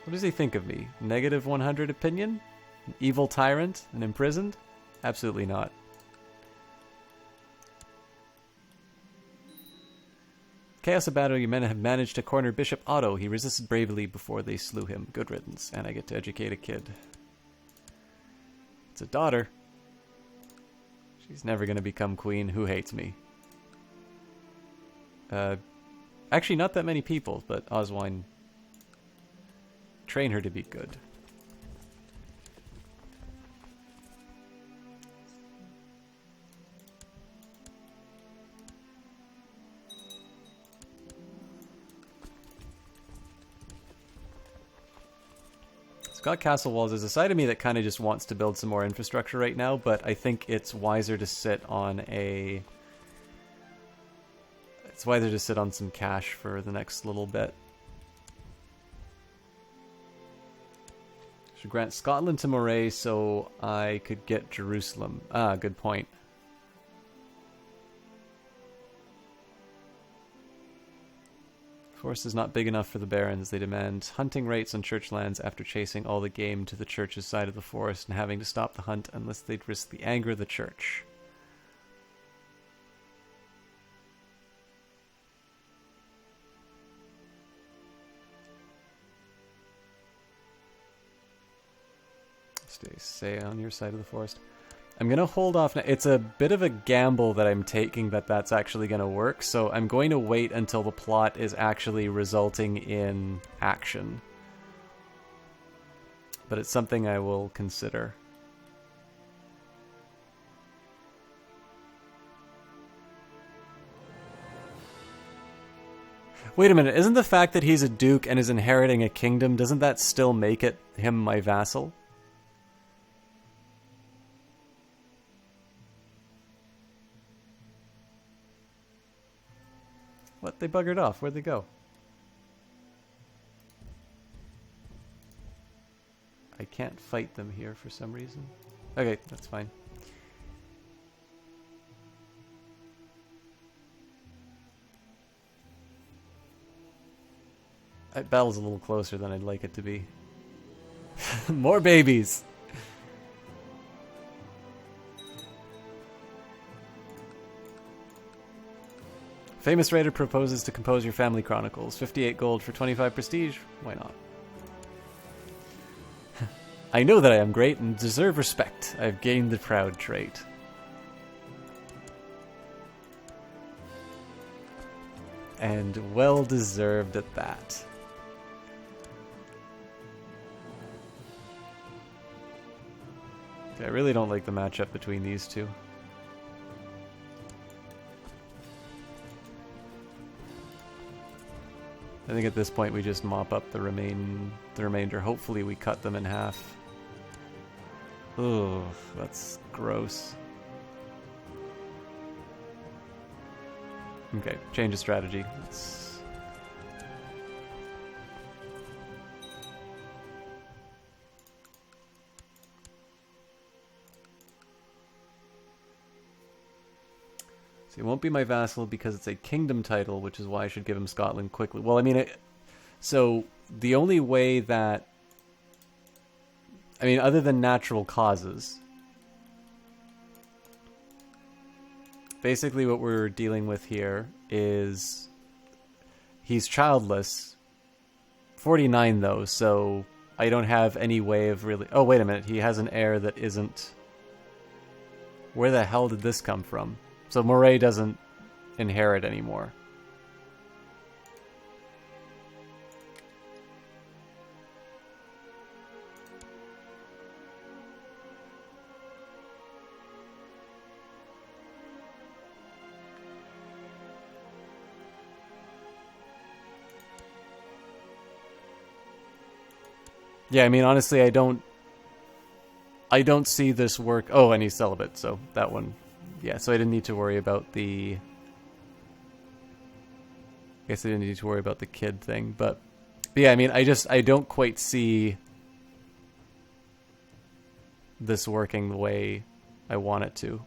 What does he think of me? Negative 100 opinion? An evil tyrant and imprisoned? Absolutely not. Chaos Abato, you men have managed to corner Bishop Otto. He resisted bravely before they slew him. Good riddance. And I get to educate a kid. It's a daughter. She's never going to become queen. Who hates me? Actually, not that many people, but Oswine. Train her to be good. Got castle walls. There's a side of me that kind of just wants to build some more infrastructure right now, but I think it's wiser to sit on some cash for the next little bit. Should grant Scotland to Moray so I could get Jerusalem. Ah, good point. Force is not big enough for the barons. They demand hunting rates on church lands after chasing all the game to the church's side of the forest and having to stop the hunt unless they'd risk the anger of the church. Stay on your side of the forest. I'm going to hold off now. It's a bit of a gamble that I'm taking that's actually going to work, so I'm going to wait until the plot is actually resulting in action. But it's something I will consider. Wait a minute, isn't the fact that he's a duke and is inheriting a kingdom, doesn't that still make him my vassal? What What? They buggered off. Where'd they go? I can't fight them here for some reason. Okay, that's fine. That battle's a little closer than I'd like it to be. More babies! Famous writer proposes to compose your family chronicles. 58 gold for 25 prestige? Why not? I know that I am great and deserve respect. I have gained the proud trait. And well deserved at that. I really don't like the matchup between these two. I think at this point we just mop up the remainder. Hopefully we cut them in half. Ugh, that's gross. Okay, change of strategy. Let's... So he won't be my vassal because it's a kingdom title, which is why I should give him Scotland quickly. Well, I mean, so the only way that... I mean, other than natural causes, basically what we're dealing with here is he's childless. 49 though, so I don't have any way of really... Oh, wait a minute. He has an heir that isn't... Where the hell did this come from? So Moray doesn't inherit anymore. Yeah, I mean, honestly, I don't see this work. Oh, and he's celibate, so that one, yeah. So I didn't need to worry about the. I guess I didn't need to worry about the kid thing, but yeah, I mean, I don't quite see this working the way I want it to.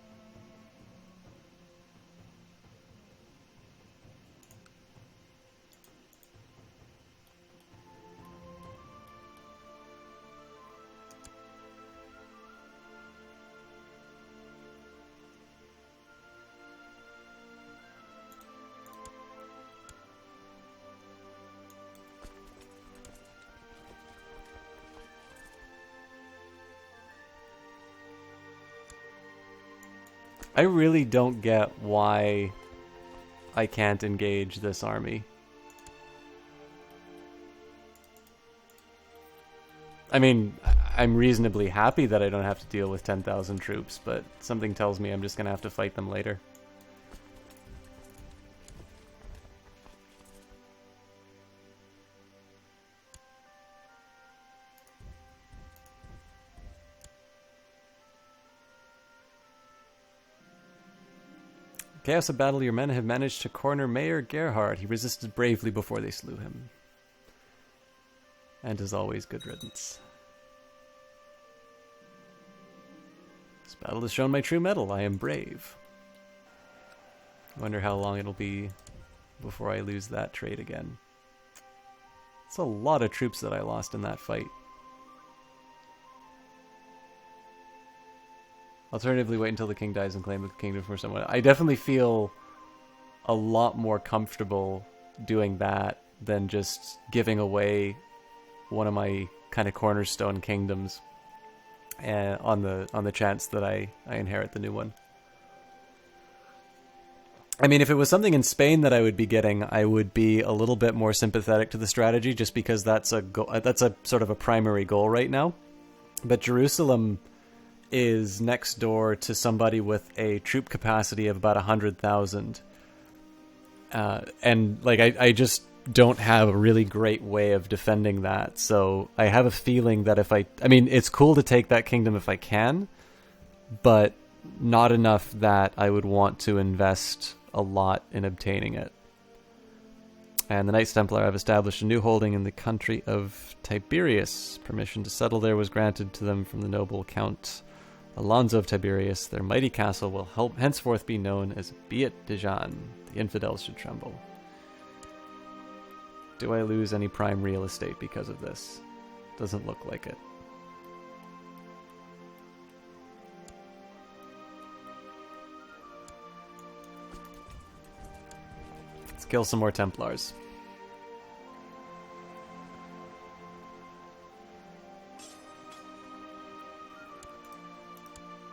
I really don't get why I can't engage this army. I mean, I'm reasonably happy that I don't have to deal with 10,000 troops, but something tells me I'm just going to have to fight them later. Chaos of battle, your men have managed to corner Mayor Gerhard. He resisted bravely before they slew him. And as always, good riddance. This battle has shown my true mettle. I am brave. I wonder how long it'll be before I lose that trait again. It's a lot of troops that I lost in that fight. Alternatively, wait until the king dies and claim the kingdom for someone. I definitely feel a lot more comfortable doing that than just giving away one of my kind of cornerstone kingdoms on the chance that I inherit the new one. I mean, if it was something in Spain that I would be getting, I would be a little bit more sympathetic to the strategy, just because that's a sort of a primary goal right now. But Jerusalem is next door to somebody with a troop capacity of about 100,000. And like I just don't have a really great way of defending that. So I have a feeling that if I mean, it's cool to take that kingdom if I can, but not enough that I would want to invest a lot in obtaining it. And the Knights Templar have established a new holding in the country of Tiberius. Permission to settle there was granted to them from the noble Count Alonso of Tiberius. Their mighty castle will henceforth be known as Biet Dijan. The infidels should tremble. Do I lose any prime real estate because of this? Doesn't look like it. Let's kill some more Templars.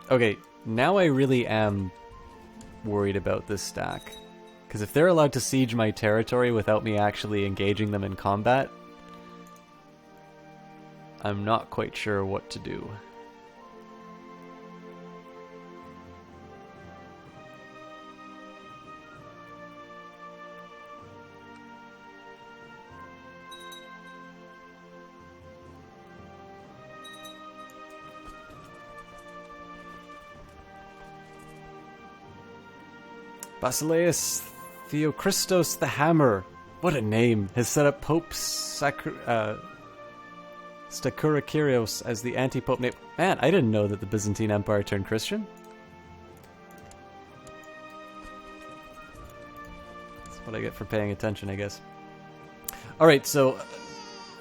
Okay, now I really am worried about this stack. Because if they're allowed to siege my territory without me actually engaging them in combat, I'm not quite sure what to do. Basileus Theochristos the Hammer, what a name, has set up Pope Stakurokirios as the anti-pope name. Man, I didn't know that the Byzantine Empire turned Christian. That's what I get for paying attention, I guess. Alright, so...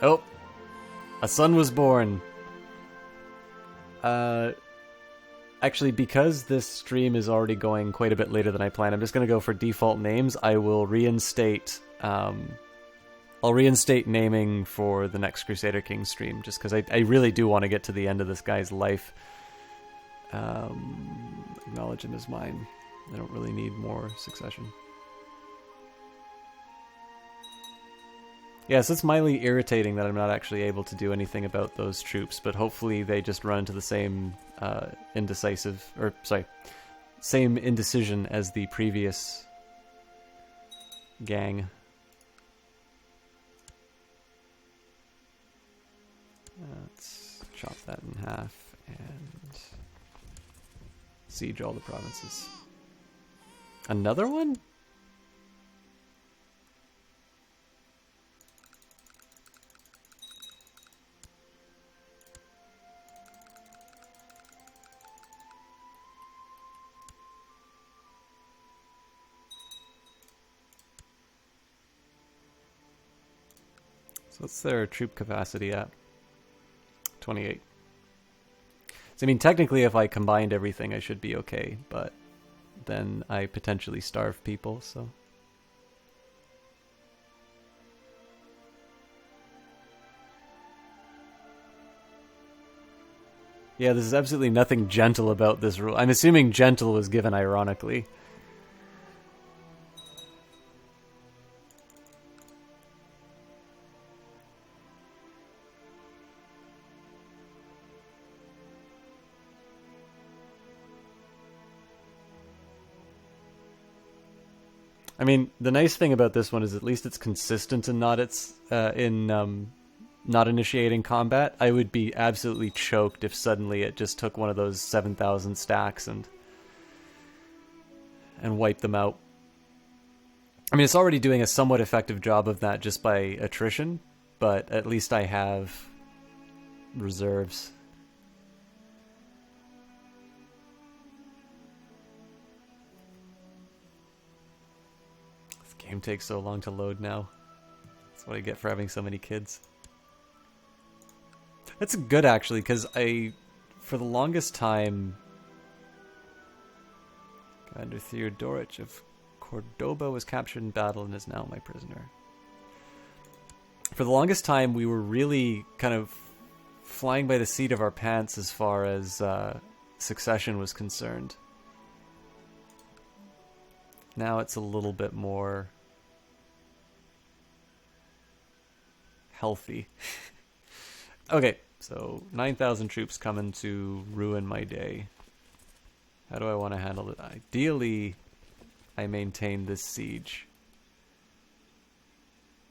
Oh. A son was born. Actually, because this stream is already going quite a bit later than I planned, I'm just going to go for default names. I will reinstate... I'll reinstate naming for the next Crusader Kings stream, just because I really do want to get to the end of this guy's life. Acknowledge him as mine. I don't really need more succession. Yes, it's mildly irritating that I'm not actually able to do anything about those troops, but hopefully they just run into the same same indecision as the previous gang. Let's chop that in half and siege all the provinces. Another one? So what's their troop capacity at? 28. So I mean, technically if I combined everything I should be okay, but then I potentially starve people, so... Yeah, there's absolutely nothing gentle about this rule. I'm assuming gentle was given ironically. I mean, the nice thing about this one is at least it's consistent and not not initiating combat. I would be absolutely choked if suddenly it just took one of those 7,000 stacks and wiped them out. I mean, it's already doing a somewhat effective job of that just by attrition, but at least I have reserves. Game takes so long to load now. That's what I get for having so many kids. That's good, actually, because for the longest time, Commander Theodoric of Cordoba was captured in battle and is now my prisoner. For the longest time, we were really kind of flying by the seat of our pants as far as succession was concerned. Now it's a little bit more healthy. Okay, so 9,000 troops coming to ruin my day. How do I want to handle it? Ideally, I maintain this siege.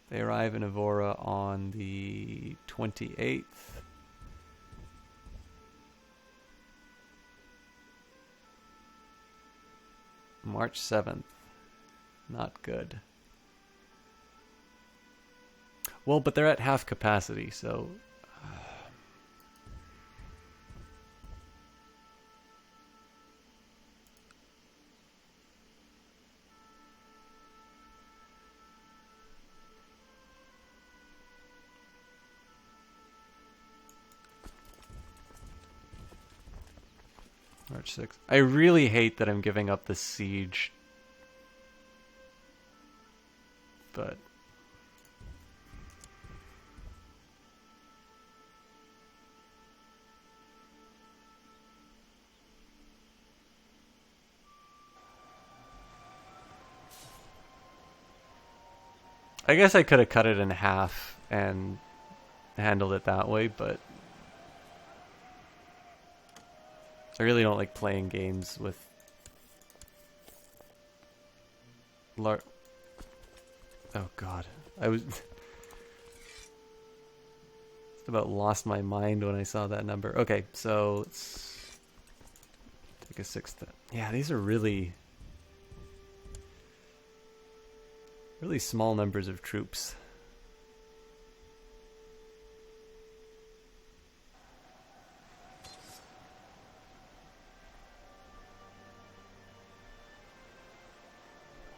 They arrive in Evora on the 28th. March 7th. Not good. Well, but they're at half capacity, so... March 6th. I really hate that I'm giving up the siege. But... I guess I could have cut it in half and handled it that way, but... I really don't like playing games with... Oh god. I was... just about lost my mind when I saw that number. Okay, so let's... take a sixth... Yeah, these are really... really small numbers of troops.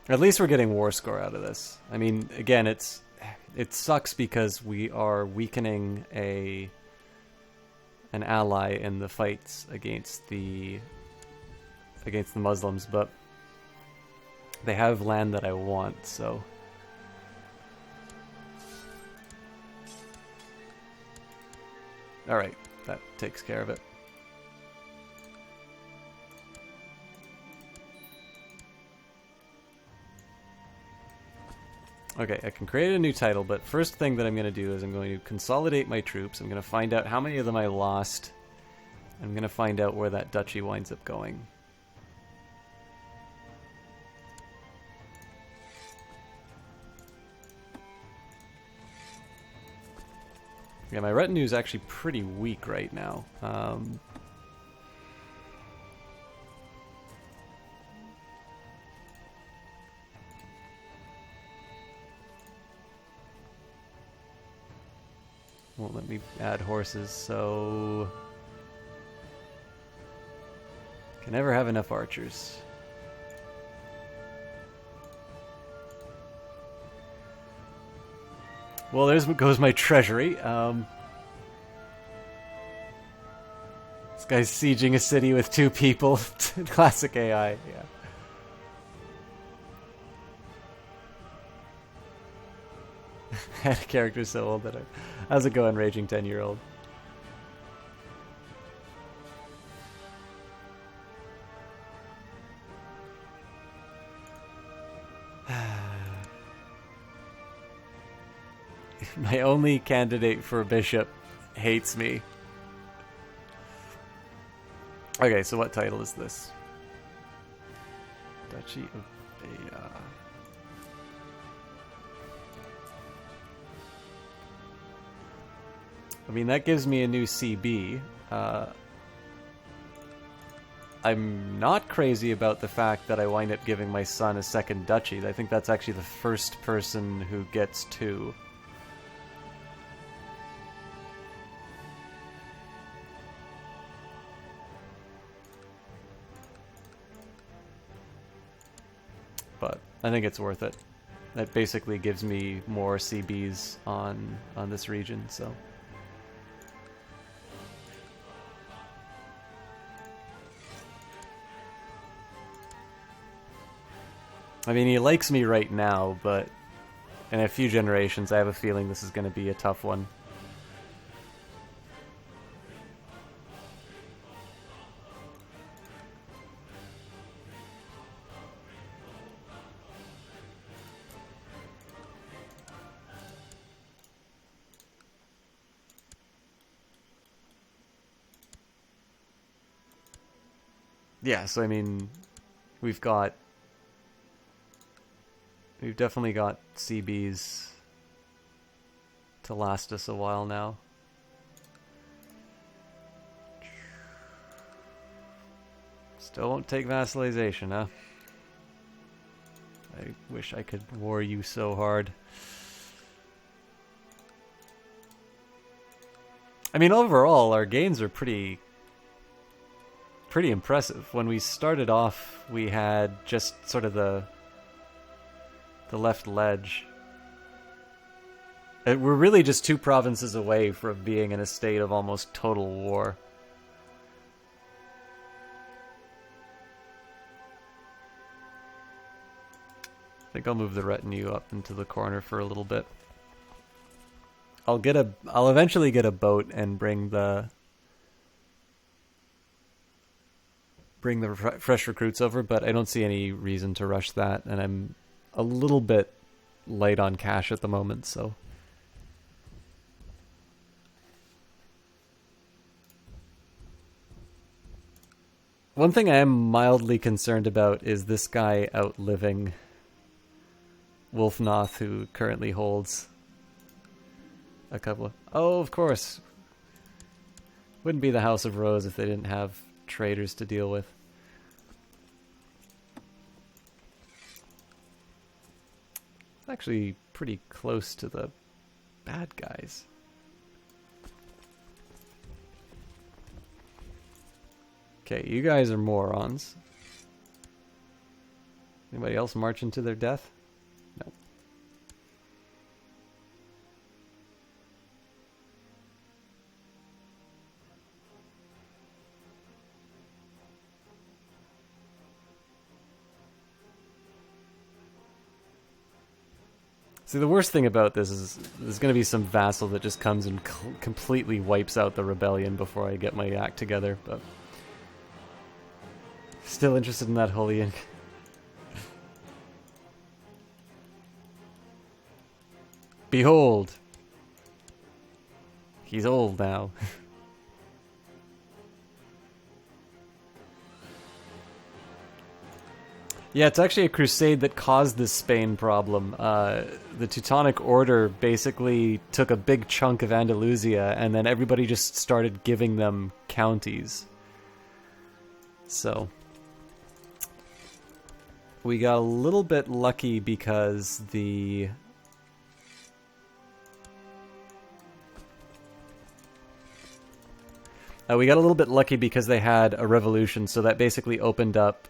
At least we're getting war score out of this. I mean, again, it sucks because we are weakening an ally in the fights against the Muslims, but they have land that I want, so... Alright, that takes care of it. Okay, I can create a new title, but first thing that I'm going to do is I'm going to consolidate my troops. I'm going to find out how many of them I lost. I'm going to find out where that duchy winds up going. Yeah, my retinue is actually pretty weak right now. Won't let me add horses, so... can never have enough archers. Well, there goes my treasury. This guy's sieging a city with 2 people. Classic AI, yeah. Had a character so old that how's it going, Raging 10-year-old? My only candidate for bishop hates me. Okay, so what title is this? Duchy of Baya. I mean, that gives me a new CB. I'm not crazy about the fact that I wind up giving my son a second duchy. I think that's actually the first person who gets 2. But I think it's worth it. That basically gives me more CBs on this region, so... I mean, he likes me right now, but in a few generations, I have a feeling this is going to be a tough one. Yeah, so I mean, we've definitely got CBs to last us a while now. Still won't take vassalization, huh? I wish I could war you so hard. I mean, overall, our gains are pretty impressive. When we started off, we had just sort of the left ledge. We're really just 2 provinces away from being in a state of almost total war. I think I'll move the retinue up into the corner for a little bit. I'll eventually get a boat and bring the fresh recruits over, but I don't see any reason to rush that, and I'm a little bit light on cash at the moment, so. One thing I am mildly concerned about is this guy outliving Wulfnoth, who currently holds a couple of... Oh, of course. Wouldn't be the House of Rose if they didn't have traders to deal with. It's actually pretty close to the bad guys. Okay, you guys are morons. Anybody else marching to their death? No. See, the worst thing about this is there's going to be some vassal that just comes and completely wipes out the rebellion before I get my act together, but... Still interested in that Holy Ink. Behold! He's old now. Yeah, it's actually a crusade that caused this Spain problem. The Teutonic Order basically took a big chunk of Andalusia, and then everybody just started giving them counties. So... we got a little bit lucky because the... we got a little bit lucky because they had a revolution, so that basically opened up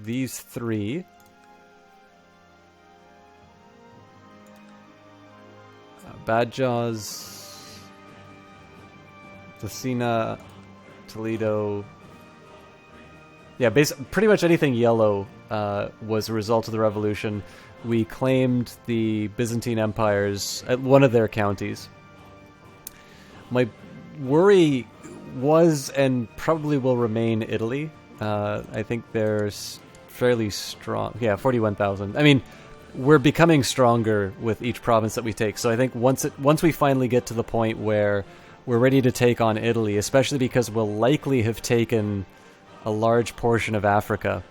these 3. Badjaws, Lucina, Toledo. Yeah, pretty much anything yellow was a result of the revolution. We claimed the Byzantine Empires at one of their counties. My worry was and probably will remain Italy. I think there's fairly strong... Yeah, 41,000. I mean, we're becoming stronger with each province that we take. So I think once we finally get to the point where we're ready to take on Italy, especially because we'll likely have taken a large portion of Africa,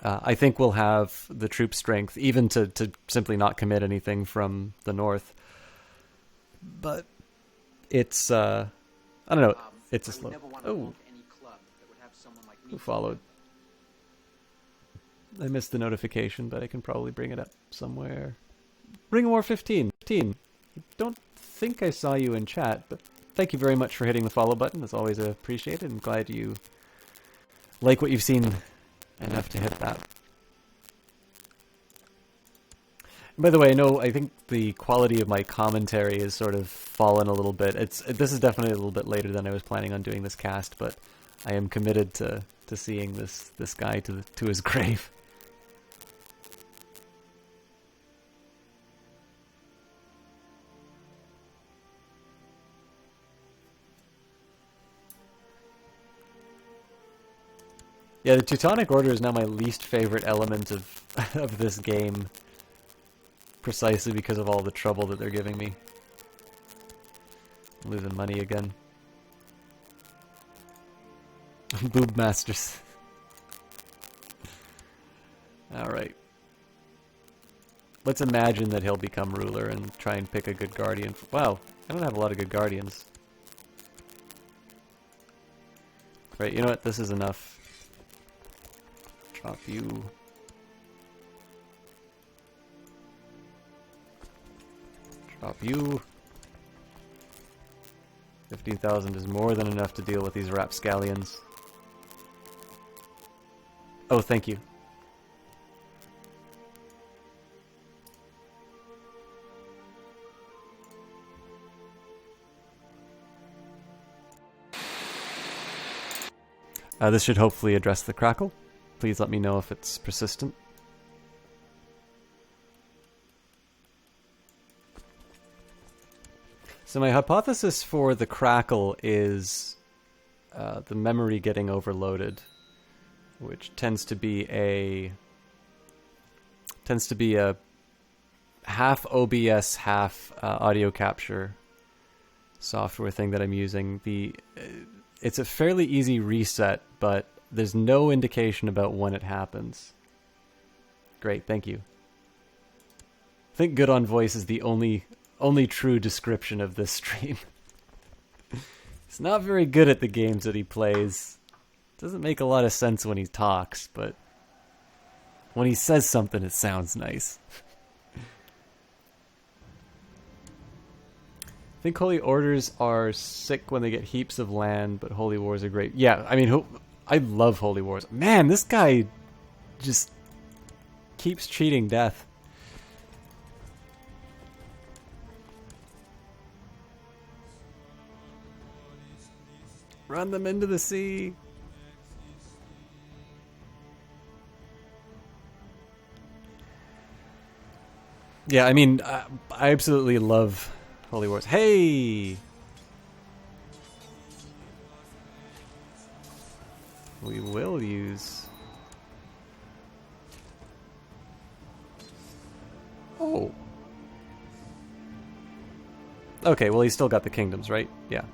I think we'll have the troop strength, even to simply not commit anything from the north. But it's... I don't know. It's a slow... Oh. Who followed? I missed the notification, but I can probably bring it up somewhere. Ring War 15. I don't think I saw you in chat, but thank you very much for hitting the follow button. It's always appreciated. I'm glad you like what you've seen enough to hit that. By the way, I think the quality of my commentary has sort of fallen a little bit. This is definitely a little bit later than I was planning on doing this cast, but I am committed to seeing this guy to his grave. Yeah, the Teutonic Order is now my least favorite element of this game, precisely because of all the trouble that they're giving me. I'm losing money again. Boob Masters. Alright. Let's imagine that he'll become ruler and try and pick a good guardian. Wow, I don't have a lot of good guardians. Right, you know what? This is enough. Drop you. Drop you. 15,000 is more than enough to deal with these rapscallions. Oh, thank you. This should hopefully address the crackle. Please let me know if it's persistent. So my hypothesis for the crackle is the memory getting overloaded, which tends to be a half OBS, half audio capture software thing that I'm using. It's a fairly easy reset, but there's no indication about when it happens. Great, thank you. I think Good on Voice is the only true description of this stream. He's not very good at the games that he plays. Doesn't make a lot of sense when he talks, but when he says something, it sounds nice. I think Holy Orders are sick when they get heaps of land, but Holy Wars are great. Yeah, I mean, I love Holy Wars. Man, this guy just keeps cheating death. Run them into the sea. Yeah, I mean, I absolutely love Holy Wars. Hey! We will use... Oh. Okay, well he's still got the kingdoms, right? Yeah.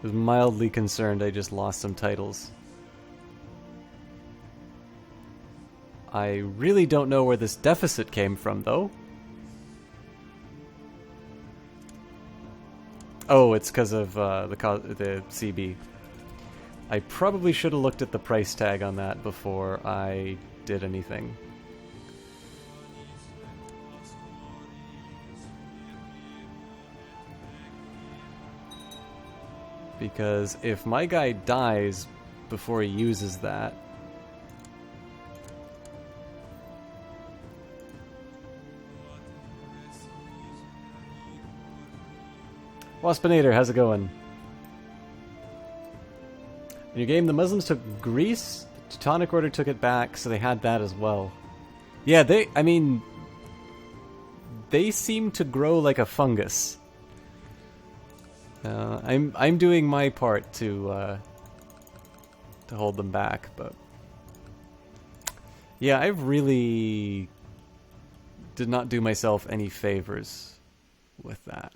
I was mildly concerned I just lost some titles. I really don't know where this deficit came from, though. Oh, it's because of the CB. I probably should have looked at the price tag on that before I did anything. Because if my guy dies before he uses that... Waspinator, how's it going? In your game, the Muslims took Greece, the Teutonic Order took it back, so they had that as well. Yeah, they seem to grow like a fungus. I'm doing my part to hold them back, but yeah, I really did not do myself any favors with that.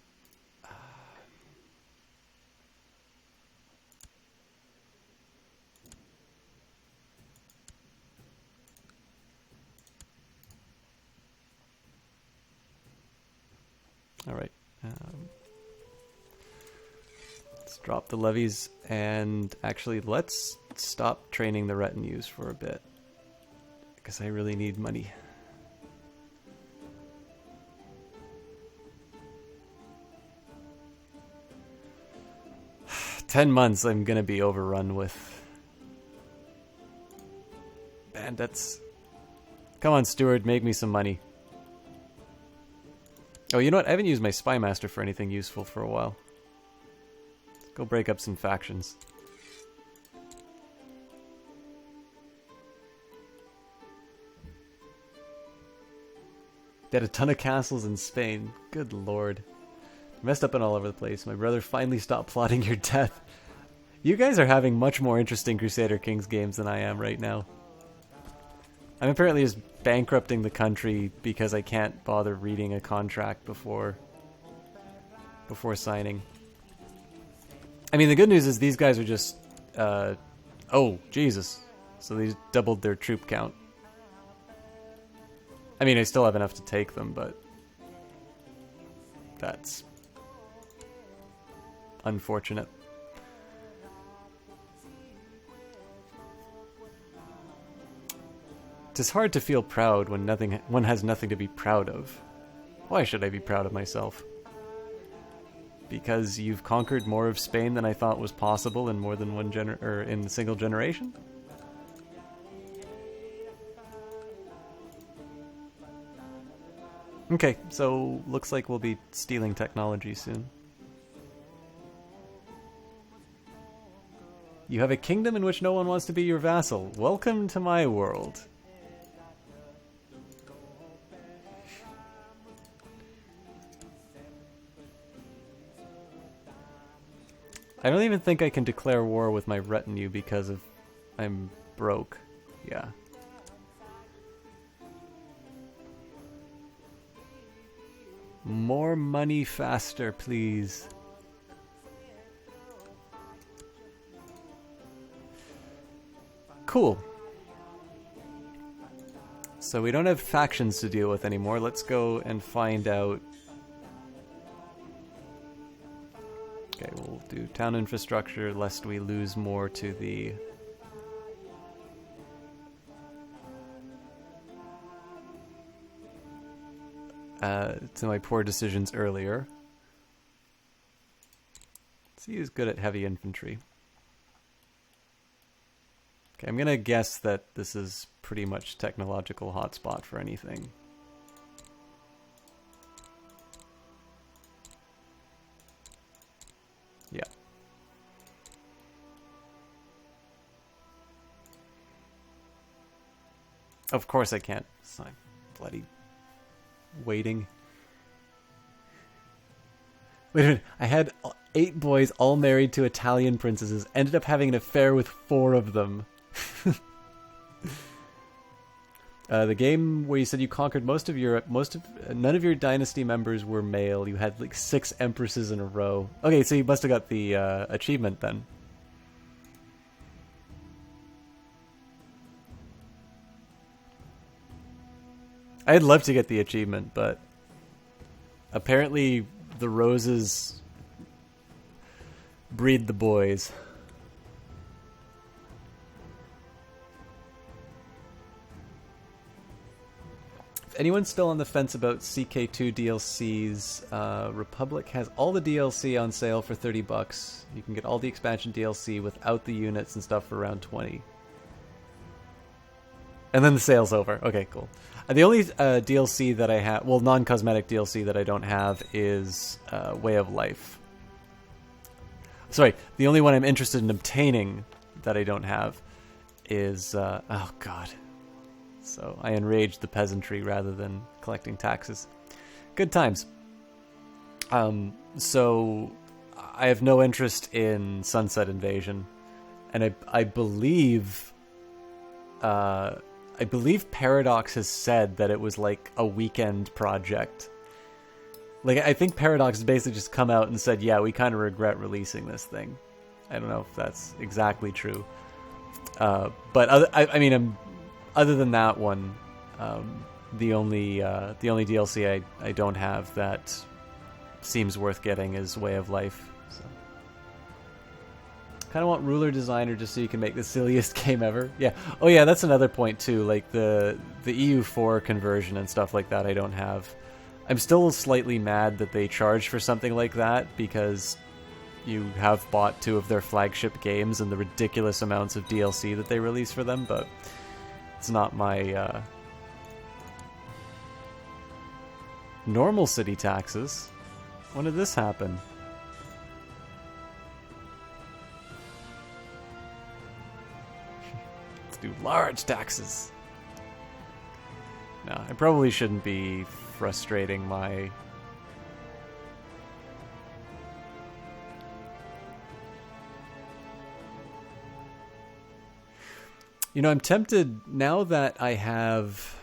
All right. Let's drop the levies, and actually let's stop training the retinues for a bit, because I really need money. "10 months I'm gonna be overrun with bandits." Come on, Steward, make me some money. Oh, you know what? I haven't used my Spy Master for anything useful for a while. Let's go break up some factions. They had a ton of castles in Spain. Good lord. Messed up and all over the place. My brother finally stopped plotting your death. You guys are having much more interesting Crusader Kings games than I am right now. I'm apparently just bankrupting the country because I can't bother reading a contract before signing. I mean, the good news is these guys are just... oh, Jesus. So they doubled their troop count. I mean, I still have enough to take them, but... that's... unfortunate. It's hard to feel proud when one has nothing to be proud of. Why should I be proud of myself? because you've conquered more of Spain than I thought was possible in more than one in a single generation? Okay, so looks like we'll be stealing technology soon. You have a kingdom in which no one wants to be your vassal. Welcome to my world. I don't even think I can declare war with my retinue because of I'm broke. Yeah. More money faster, please. Cool. So we don't have factions to deal with anymore. Let's go and find out. Okay, we'll do town infrastructure lest we lose more to the to my poor decisions earlier. See who's good at heavy infantry. Okay, I'm gonna guess that this is pretty much technological hotspot for anything. Yeah. Of course I can't. It's not bloody waiting. Wait a minute. I had 8 boys all married to Italian princesses. Ended up having an affair with 4 of them. The game where you said you conquered most of Europe, none of your dynasty members were male. You had like 6 empresses in a row. Okay, so you must have got the achievement then. I'd love to get the achievement, but apparently the roses breed the boys. If anyone's still on the fence about CK2 DLCs, Republic has all the DLC on sale for $30. You can get all the expansion DLC without the units and stuff for around 20. And then the sale's over. Okay, cool. The only DLC that I have, well, non-cosmetic DLC that I don't have is Way of Life. Sorry, the only one I'm interested in obtaining that I don't have is, oh god. So I enraged the peasantry rather than collecting taxes. Good times. So I have no interest in Sunset Invasion, and I believe Paradox has said that it was like a weekend project. Like, I think Paradox has basically just come out and said, yeah, we kind of regret releasing this thing. I don't know if that's exactly true. But other than that one, the only DLC I don't have that seems worth getting is Way of Life. So. Kind of want Ruler Designer just so you can make the silliest game ever. Yeah. Oh yeah, that's another point too. Like the EU4 conversion and stuff like that I don't have. I'm still slightly mad that they charge for something like that because you have bought 2 of their flagship games and the ridiculous amounts of DLC that they release for them, but it's not my normal city taxes. When did this happen? Do large taxes. No, I probably shouldn't be frustrating my... You know, I'm tempted, now that I have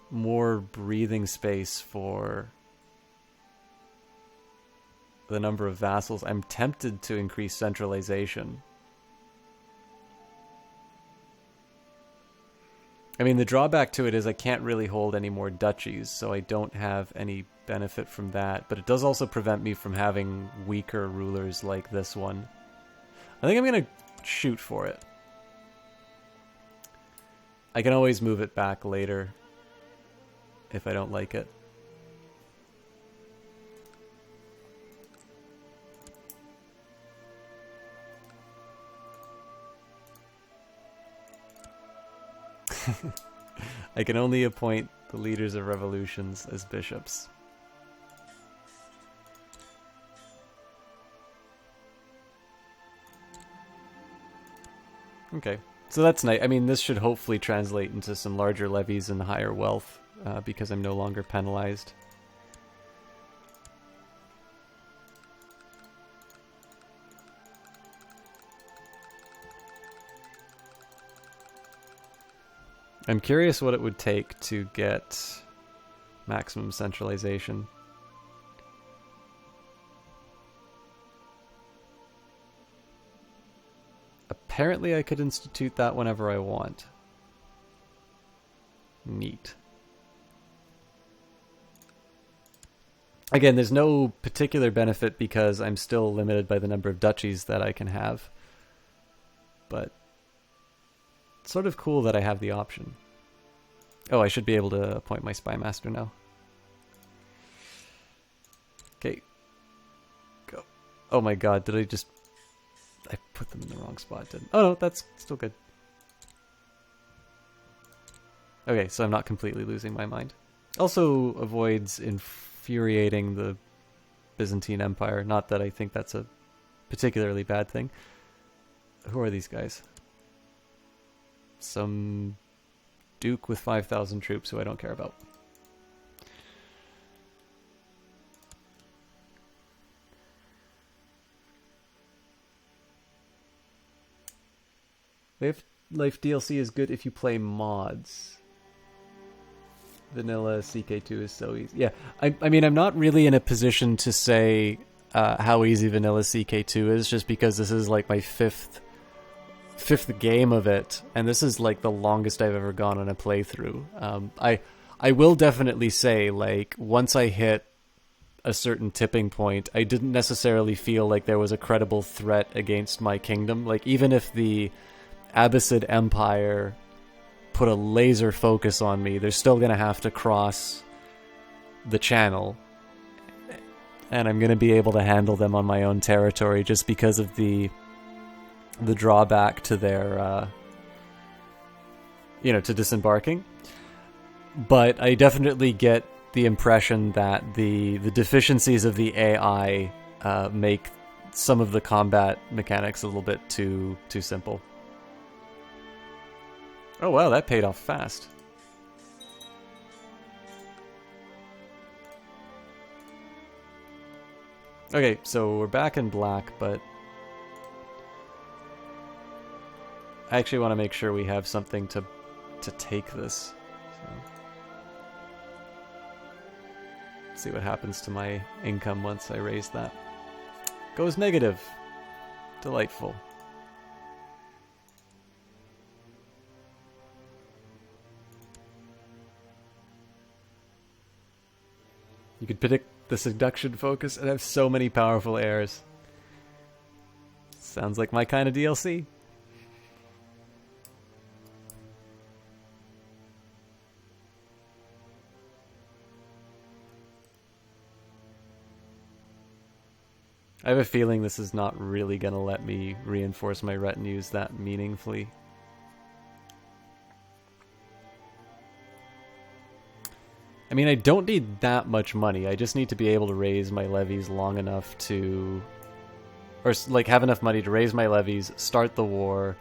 more breathing space for the number of vassals, I'm tempted to increase centralization. I mean, the drawback to it is I can't really hold any more duchies, so I don't have any benefit from that. But it does also prevent me from having weaker rulers like this one. I think I'm going to shoot for it. I can always move it back later if I don't like it. I can only appoint the leaders of revolutions as bishops. Okay, so that's nice. I mean, this should hopefully translate into some larger levies and higher wealth, because I'm no longer penalized. I'm curious what it would take to get maximum centralization. Apparently I could institute that whenever I want. Neat. Again, there's no particular benefit because I'm still limited by the number of duchies that I can have. But it's sort of cool that I have the option. Oh, I should be able to appoint my spy master now. Okay. Go. Oh my god, did I just... I put them in the wrong spot, didn't... Oh no, that's still good. Okay, so I'm not completely losing my mind. Also avoids infuriating the Byzantine Empire. Not that I think that's a particularly bad thing. Who are these guys? Some duke with 5,000 troops who I don't care about. Life DLC is good if you play mods. Vanilla CK2 is so easy. Yeah, I mean, I'm not really in a position to say how easy Vanilla CK2 is, just because this is like my fifth game of it, and this is like the longest I've ever gone on a playthrough. I will definitely say, like, once I hit a certain tipping point, I didn't necessarily feel like there was a credible threat against my kingdom. Like, even if the Abbasid Empire put a laser focus on me, they're still going to have to cross the channel, and I'm going to be able to handle them on my own territory just because of the drawback to their to disembarking. But I definitely get the impression that the deficiencies of the AI make some of the combat mechanics a little bit too simple. Oh wow, that paid off fast. Okay, so we're back in black, but I actually want to make sure we have something to take this. So. See what happens to my income once I raise that. Goes negative. Delightful. You could predict the seduction focus and have so many powerful heirs. Sounds like my kind of DLC. I have a feeling this is not really going to let me reinforce my retinues that meaningfully. I mean, I don't need that much money. I just need to be able to raise my levies long enough to... Or, like, have enough money to raise my levies, start the war,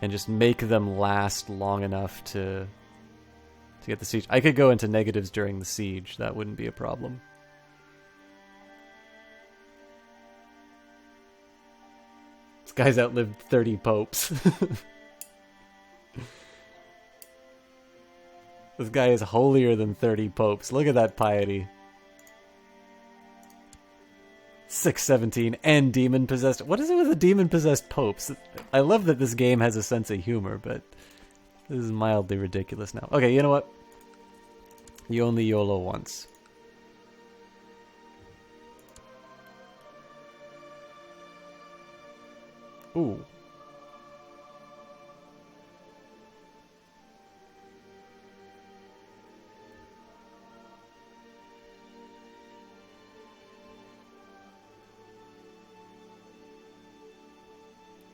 and just make them last long enough to get the siege. I could go into negatives during the siege. That wouldn't be a problem. This guy's outlived 30 popes. This guy is holier than 30 popes. Look at that piety. 617 and demon-possessed. What is it with the demon-possessed popes? I love that this game has a sense of humor, but this is mildly ridiculous now. Okay, you know what? You only YOLO once. Ooh.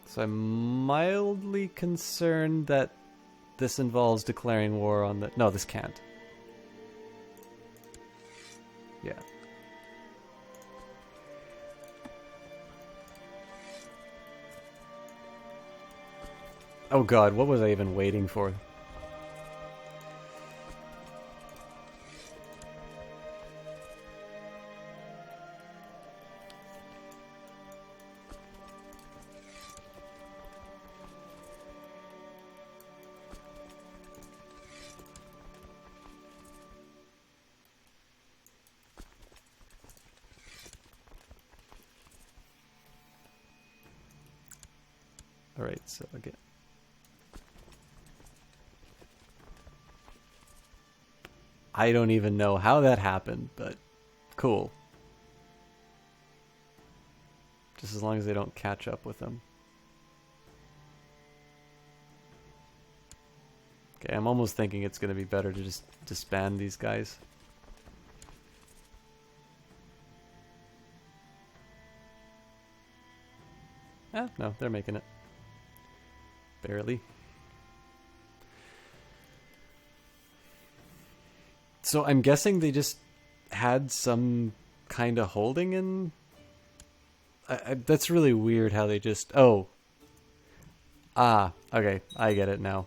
So I'm mildly concerned that This involves declaring war on the... No, this can't. Yeah. Oh god, what was I even waiting for? Alright, so again. I don't even know how that happened, but cool. Just as long as they don't catch up with them. Okay, I'm almost thinking it's going to be better to just disband these guys. No, they're making it. Barely. So I'm guessing they just had some kind of holding in... that's really weird how they just... Oh. Ah, okay, I get it now.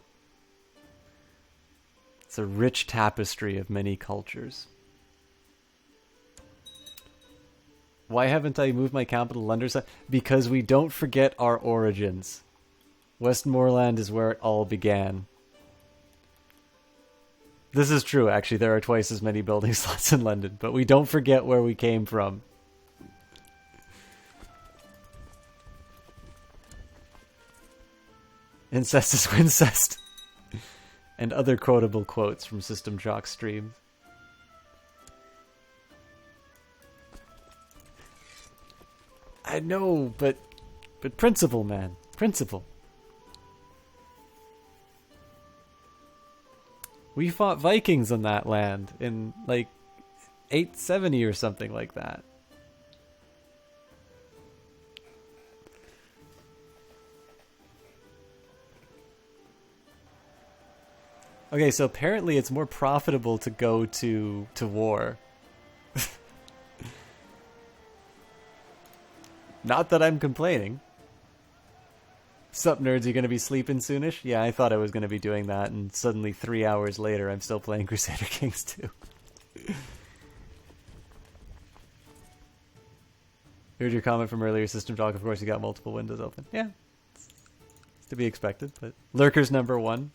It's a rich tapestry of many cultures. Why haven't I moved my capital to Lunderside? Because we don't forget our origins. Westmoreland is where it all began. This is true, actually. There are twice as many building slots in London, but we don't forget where we came from. Incest is wincest. And other quotable quotes from System Jock streams. I know, but principle, man. Principle. We fought Vikings on that land in, like, 870 or something like that. Okay, so apparently it's more profitable to go to war. Not that I'm complaining. Sup, nerds, you gonna be sleeping soonish? Yeah, I thought I was gonna be doing that, and suddenly 3 hours later I'm still playing Crusader Kings 2. Here's your comment from earlier, System Talk. Of course, you got multiple windows open. Yeah, it's to be expected, but Lurker's number 1.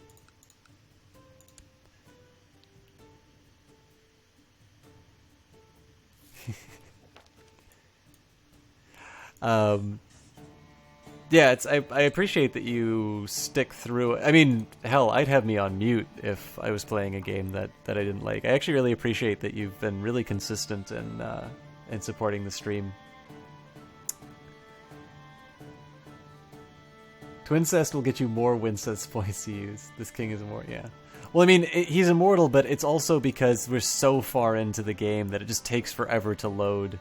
Yeah, I appreciate that you stick through it. I mean, hell, I'd have me on mute if I was playing a game that I didn't like. I actually really appreciate that you've been really consistent in supporting the stream. Twincest will get you more Wincest points to use. This king is immortal, yeah. Well, I mean, he's immortal, but it's also because we're so far into the game that it just takes forever to load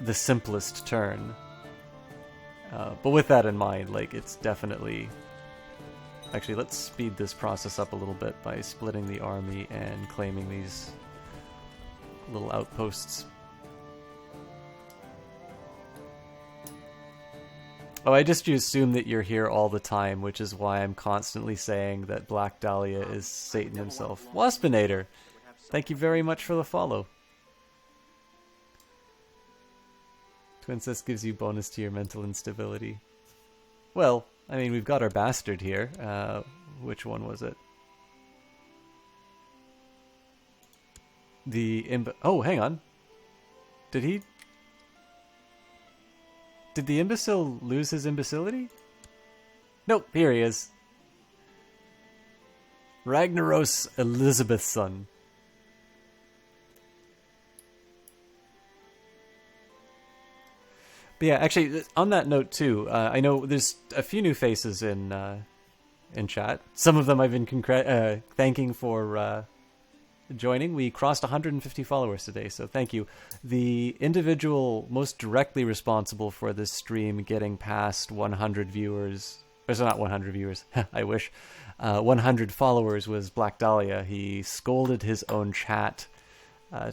the simplest turn. But with that in mind, like, it's definitely... Actually, let's speed this process up a little bit by splitting the army and claiming these little outposts. Oh, I just assume that you're here all the time, which is why I'm constantly saying that Black Dahlia is Satan himself. Waspinator, thank you very much for the follow. Twincest gives you bonus to your mental instability. Well, I mean, we've got our bastard here. Which one was it? Oh, hang on. Did the imbecile lose his imbecility? Nope, here he is. Ragnaros Elizabeth's son. But yeah, actually, on that note too, I know there's a few new faces in chat. Some of them I've been thanking for joining. We crossed 150 followers today, so thank you. The individual most directly responsible for this stream getting past 100 viewers There's not 100 viewers. I wish. 100 followers was Black Dahlia. He scolded his own chat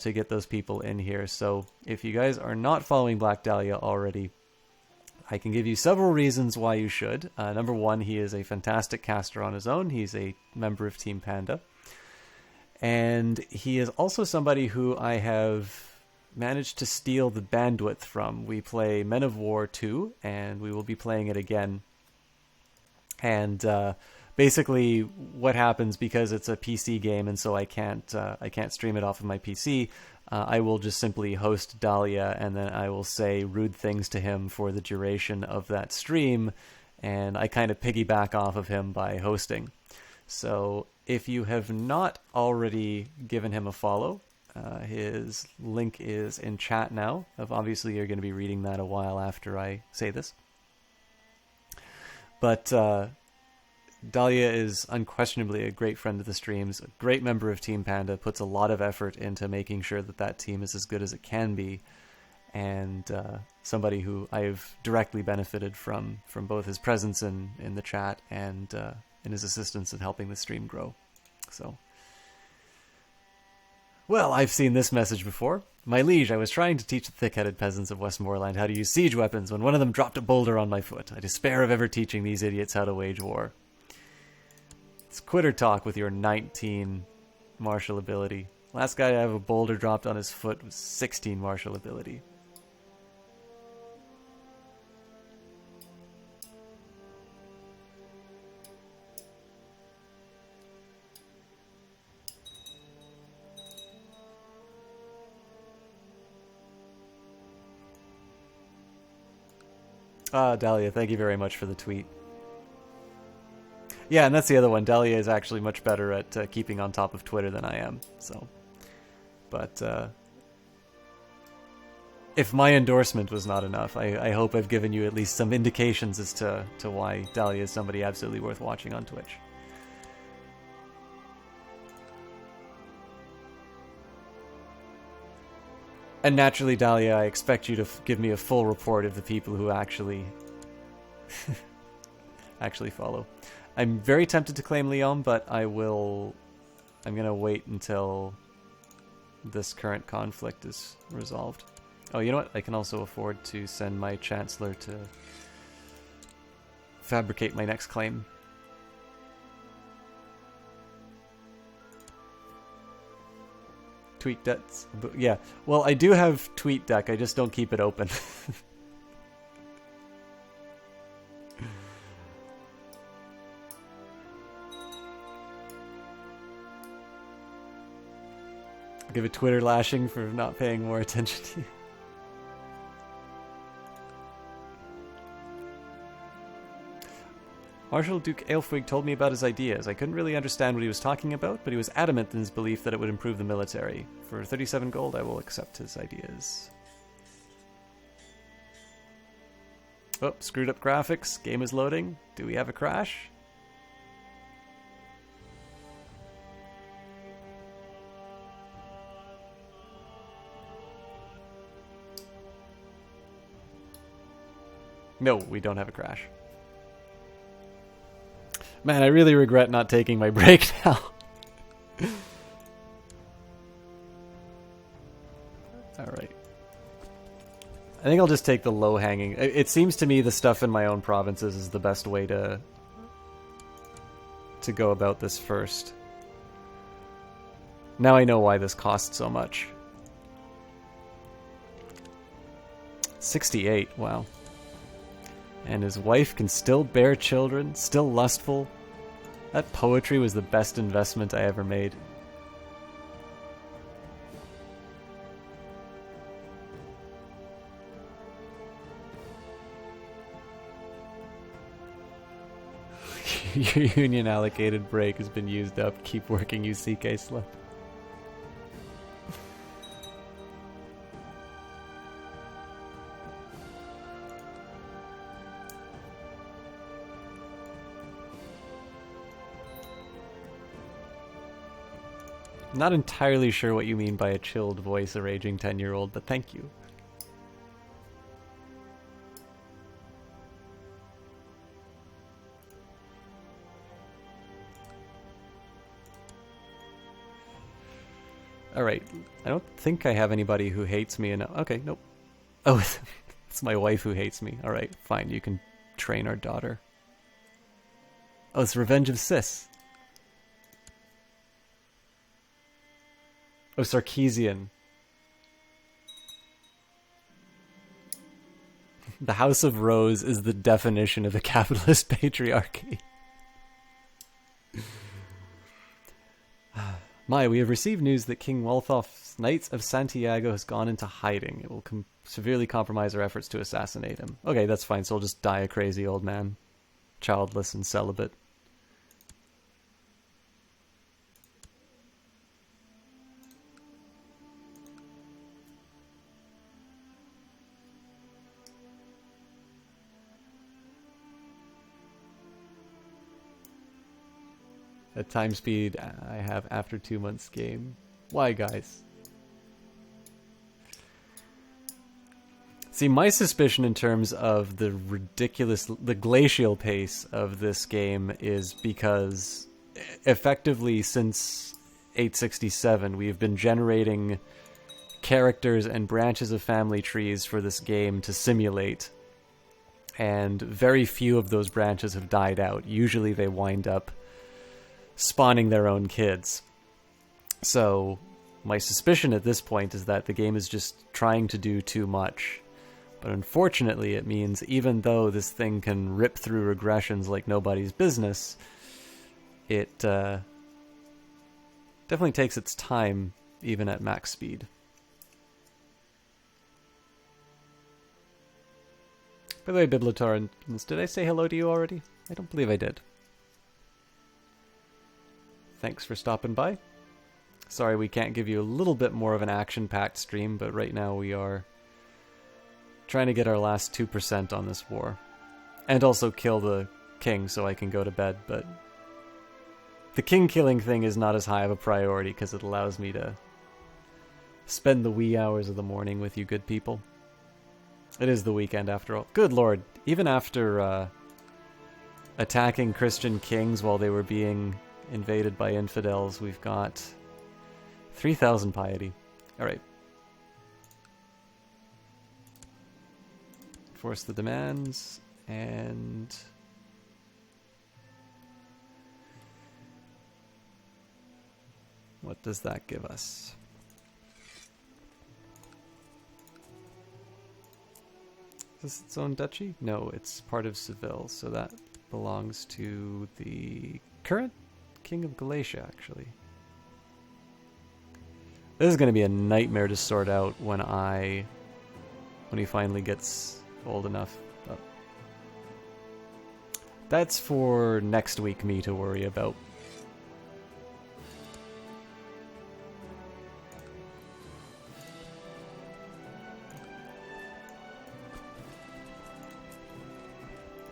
to get those people in here. So if you guys are not following Black Dahlia already, I can give you several reasons why you should. Number one, he is a fantastic caster on his own. He's a member of Team Panda. And he is also somebody who I have managed to steal the bandwidth from. We play Men of War 2, and we will be playing it again. And basically what happens, because it's a PC game and so I can't stream it off of my PC, I will just simply host Dahlia, and then I will say rude things to him for the duration of that stream, and I kind of piggyback off of him by hosting. So if you have not already given him a follow, his link is in chat now. Obviously you're going to be reading that a while after I say this. But Dahlia is unquestionably a great friend of the streams, a great member of Team Panda, puts a lot of effort into making sure that that team is as good as it can be, and somebody who I've directly benefited from both his presence in the chat and in his assistance in helping the stream grow. So, well, I've seen this message before. My liege, I was trying to teach the thick-headed peasants of Westmoreland how to use siege weapons when one of them dropped a boulder on my foot. I despair of ever teaching these idiots how to wage war. It's quitter talk with your 19 martial ability. Last guy to have a boulder dropped on his foot was 16 martial ability. Dahlia, thank you very much for the tweet. Yeah, and that's the other one. Dahlia is actually much better at keeping on top of Twitter than I am. So, but if my endorsement was not enough, I hope I've given you at least some indications as to why Dahlia is somebody absolutely worth watching on Twitch. And naturally, Dahlia, I expect you to give me a full report of the people who actually actually follow. I'm very tempted to claim Leon, but I'm gonna wait until this current conflict is resolved. Oh, you know what? I can also afford to send my Chancellor to fabricate my next claim. TweetDeck. Yeah, well, I do have TweetDeck, I just don't keep it open. Give a Twitter lashing for not paying more attention to you. Marshal Duke Aelfwig told me about his ideas. I couldn't really understand what he was talking about, but he was adamant in his belief that it would improve the military. For 37 gold, I will accept his ideas. Oh, screwed up graphics. Game is loading. Do we have a crash? No, we don't have a crash. Man, I really regret not taking my break now. Alright. I think I'll just take the low-hanging... It seems to me the stuff in my own provinces is the best way to go about this first. Now I know why this costs so much. 68, wow. And his wife can still bear children, still lustful. That poetry was the best investment I ever made. Your union allocated break has been used up. Keep working, you CK slut. Not entirely sure what you mean by a chilled voice, a raging 10-year-old, but thank you. Alright, I don't think I have anybody who hates me enough. Okay, nope. Oh, it's my wife who hates me. Alright, fine, you can train our daughter. Oh, it's Revenge of Sis. Oh, Sarkeesian. The House of Rose is the definition of a capitalist patriarchy. Maya, we have received news that King Walthoff's Knights of Santiago has gone into hiding. It will severely compromise our efforts to assassinate him. Okay, that's fine, so he'll just die a crazy old man. Childless and celibate. At time speed, I have after 2 months game. Why, guys? See, my suspicion in terms of the glacial pace of this game is because effectively since 867, we've been generating characters and branches of family trees for this game to simulate. And very few of those branches have died out. Usually they wind up spawning their own kids. So my suspicion at this point is that the game is just trying to do too much. But unfortunately it means even though this thing can rip through regressions like nobody's business, it definitely takes its time even at max speed. By the way, Biblitor, did I say hello to you already? I don't believe I did. Thanks for stopping by. Sorry we can't give you a little bit more of an action-packed stream, but right now we are trying to get our last 2% on this war. And also kill the king so I can go to bed, but the king killing thing is not as high of a priority because it allows me to spend the wee hours of the morning with you good people. It is the weekend after all. Good lord, even after attacking Christian kings while they were being invaded by infidels, we've got 3,000 piety. Alright. Force the demands, and what does that give us? Is this its own duchy? No, it's part of Seville, so that belongs to the current King of Galatia, actually. This is going to be a nightmare to sort out when he finally gets old enough. But that's for next week me to worry about.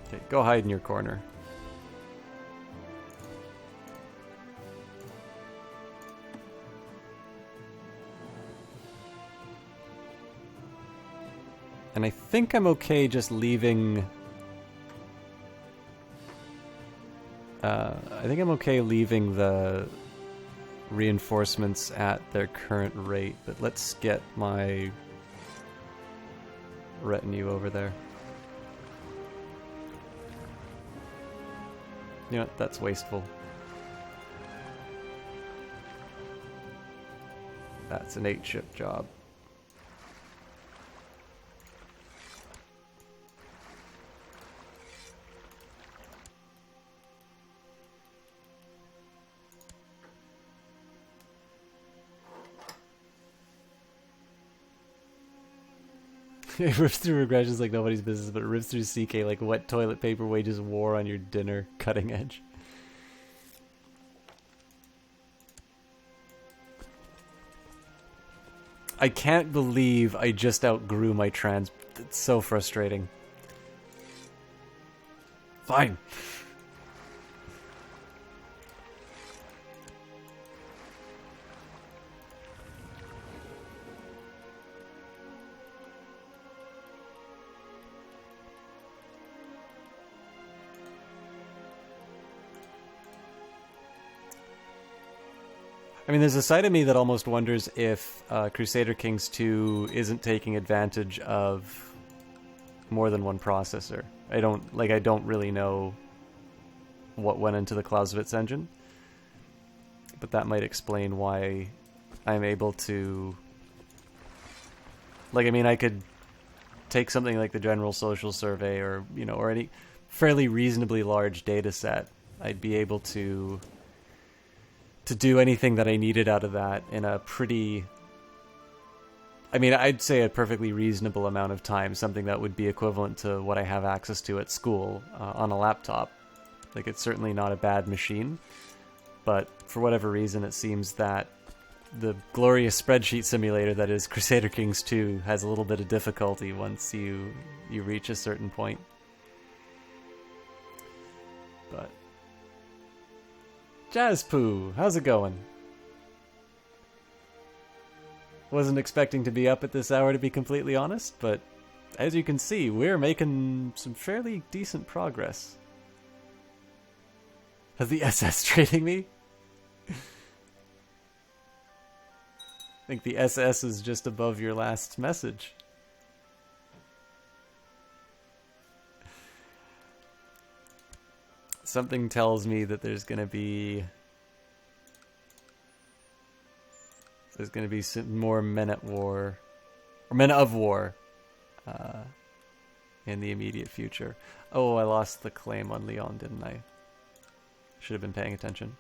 Okay, go hide in your corner. And I think I'm okay just leaving... I think I'm okay leaving the reinforcements at their current rate, but let's get my retinue over there. You know what? That's wasteful. That's an 8-ship job. It rips through regressions like nobody's business, but it rips through CK like wet toilet paper wages war on your dinner. Cutting edge. I can't believe I just outgrew my trans... It's so frustrating. Fine. I mean, there's a side of me that almost wonders if Crusader Kings 2 isn't taking advantage of more than one processor. I don't really know what went into the Clausewitz engine, but that might explain why I'm able to... Like, I mean, I could take something like the General Social Survey or, you know, or any fairly reasonably large data set. I'd be able to do anything that I needed out of that in a pretty... I mean, I'd say a perfectly reasonable amount of time, something that would be equivalent to what I have access to at school on a laptop. Like, it's certainly not a bad machine, but for whatever reason, it seems that the glorious spreadsheet simulator that is Crusader Kings 2 has a little bit of difficulty once you reach a certain point. But Jazzpoo, how's it going? Wasn't expecting to be up at this hour, to be completely honest, but as you can see, we're making some fairly decent progress. Has the SS trading me? I think the SS is just above your last message. Something tells me that there's going to be some more Men at War, or Men of War, in the immediate future. Oh, I lost the claim on Leon, didn't I? Should have been paying attention.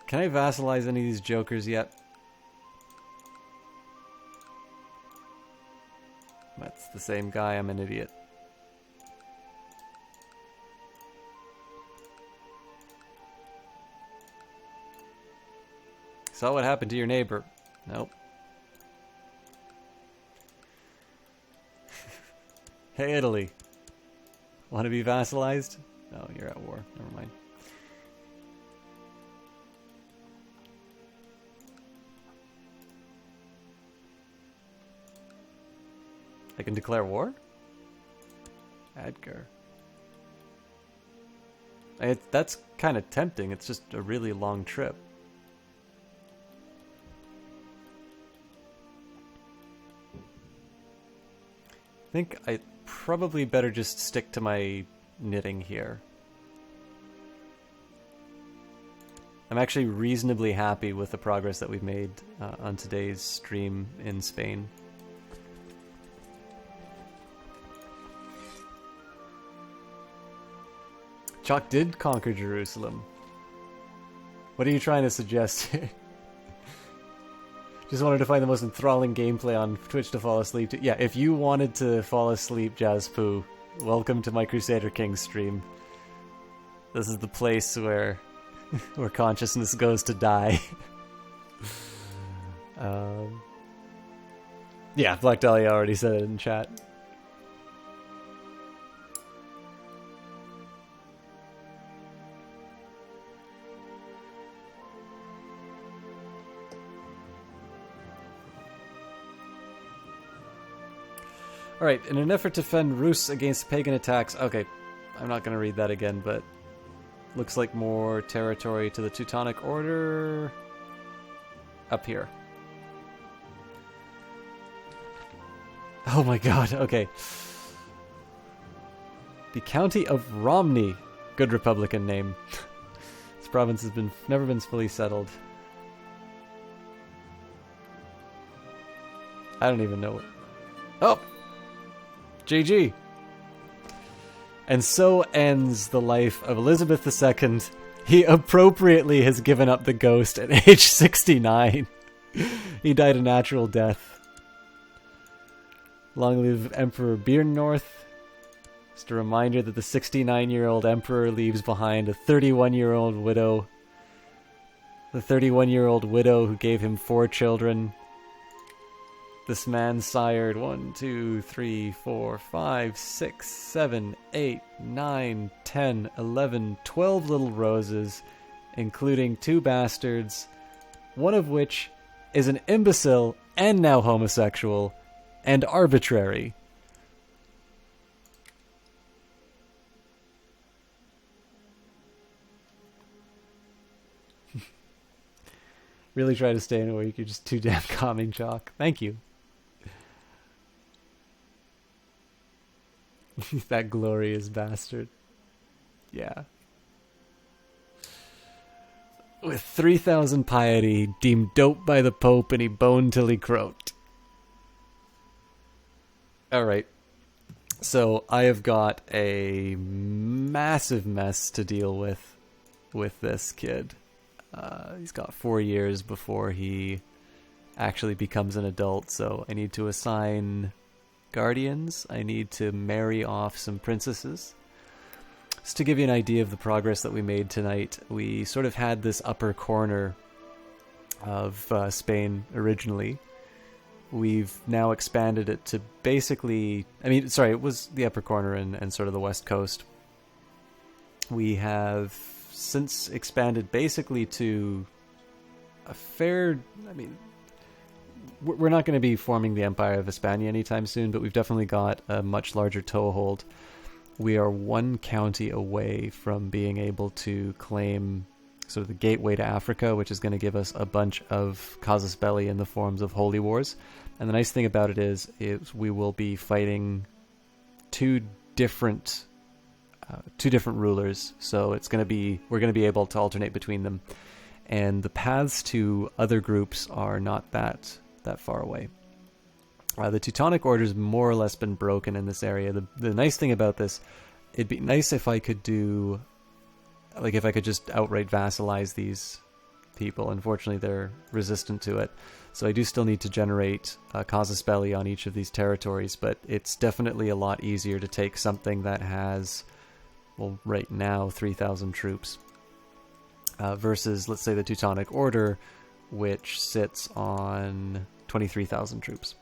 Can I vassalize any of these jokers yet? That's the same guy, I'm an idiot. Saw what happened to your neighbor. Nope. Hey, Italy. Want to be vassalized? Oh, you're at war. Never mind. I can declare war? Edgar. That's kind of tempting. It's just a really long trip. I think I probably better just stick to my knitting here. I'm actually reasonably happy with the progress that we've made on today's stream in Spain. Chalk did conquer Jerusalem. What are you trying to suggest? Just wanted to find the most enthralling gameplay on Twitch to fall asleep to. Yeah, if you wanted to fall asleep, Jazzpoo, welcome to my Crusader Kings stream. This is the place where consciousness goes to die. Yeah, Black Dahlia already said it in chat. Alright, in an effort to defend Rus against pagan attacks... Okay, I'm not going to read that again, but... Looks like more territory to the Teutonic Order... Up here. Oh my god, okay. The County of Romney. Good Republican name. This province has never been fully settled. I don't even know what... Oh! GG. And so ends the life of Elizabeth II. He appropriately has given up the ghost at age 69. He died a natural death. Long live Emperor Byrnnorth. Just a reminder that the 69-year-old emperor leaves behind a 31-year-old widow. The 31-year-old widow who gave him 4 children. This man sired 1, 2, 3, 4, 5, 6, 7, 8, 9, 10, 11, 12 little roses, including 2 bastards, one of which is an imbecile and now homosexual and arbitrary. Really try to stay awake. You're just too damn calming, Chalk. Thank you. That glorious bastard. Yeah. With 3,000 piety, deemed dope by the Pope, and he boned till he croaked. Alright. So I have got a massive mess to deal with this kid. He's got 4 years before he actually becomes an adult, so I need to assign guardians. I need to marry off some princesses. Just to give you an idea of the progress that we made tonight, we sort of had this upper corner of Spain originally. We've now expanded it to basically... it was the upper corner and sort of the west coast. We have since expanded basically to a fair... we're not going to be forming the Empire of Hispania anytime soon, but we've definitely got a much larger toehold. We are one county away from being able to claim sort of the gateway to Africa, which is going to give us a bunch of casus belli in the forms of holy wars. And the nice thing about it is we will be fighting two different rulers. So we're going to be able to alternate between them, and the paths to other groups are not that far away. The Teutonic Order's more or less been broken in this area. The nice thing about this, it'd be nice if I could just outright vassalize these people. Unfortunately, they're resistant to it. So I do still need to generate casus belli on each of these territories, but it's definitely a lot easier to take something that has, well, right now, 3,000 troops, versus, let's say, the Teutonic Order, which sits on 23,000 troops.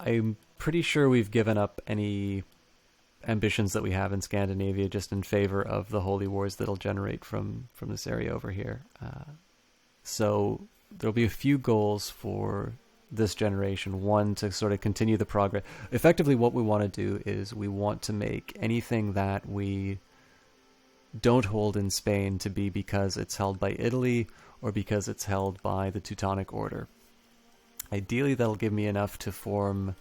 I'm pretty sure we've given up any ambitions that we have in Scandinavia just in favor of the holy wars that'll generate from this area over here. So there'll be a few goals for this generation. One, to sort of continue the progress. Effectively, what we want to do is we want to make anything that we don't hold in Spain to be because it's held by Italy or because it's held by the Teutonic Order. Ideally, that'll give me enough to form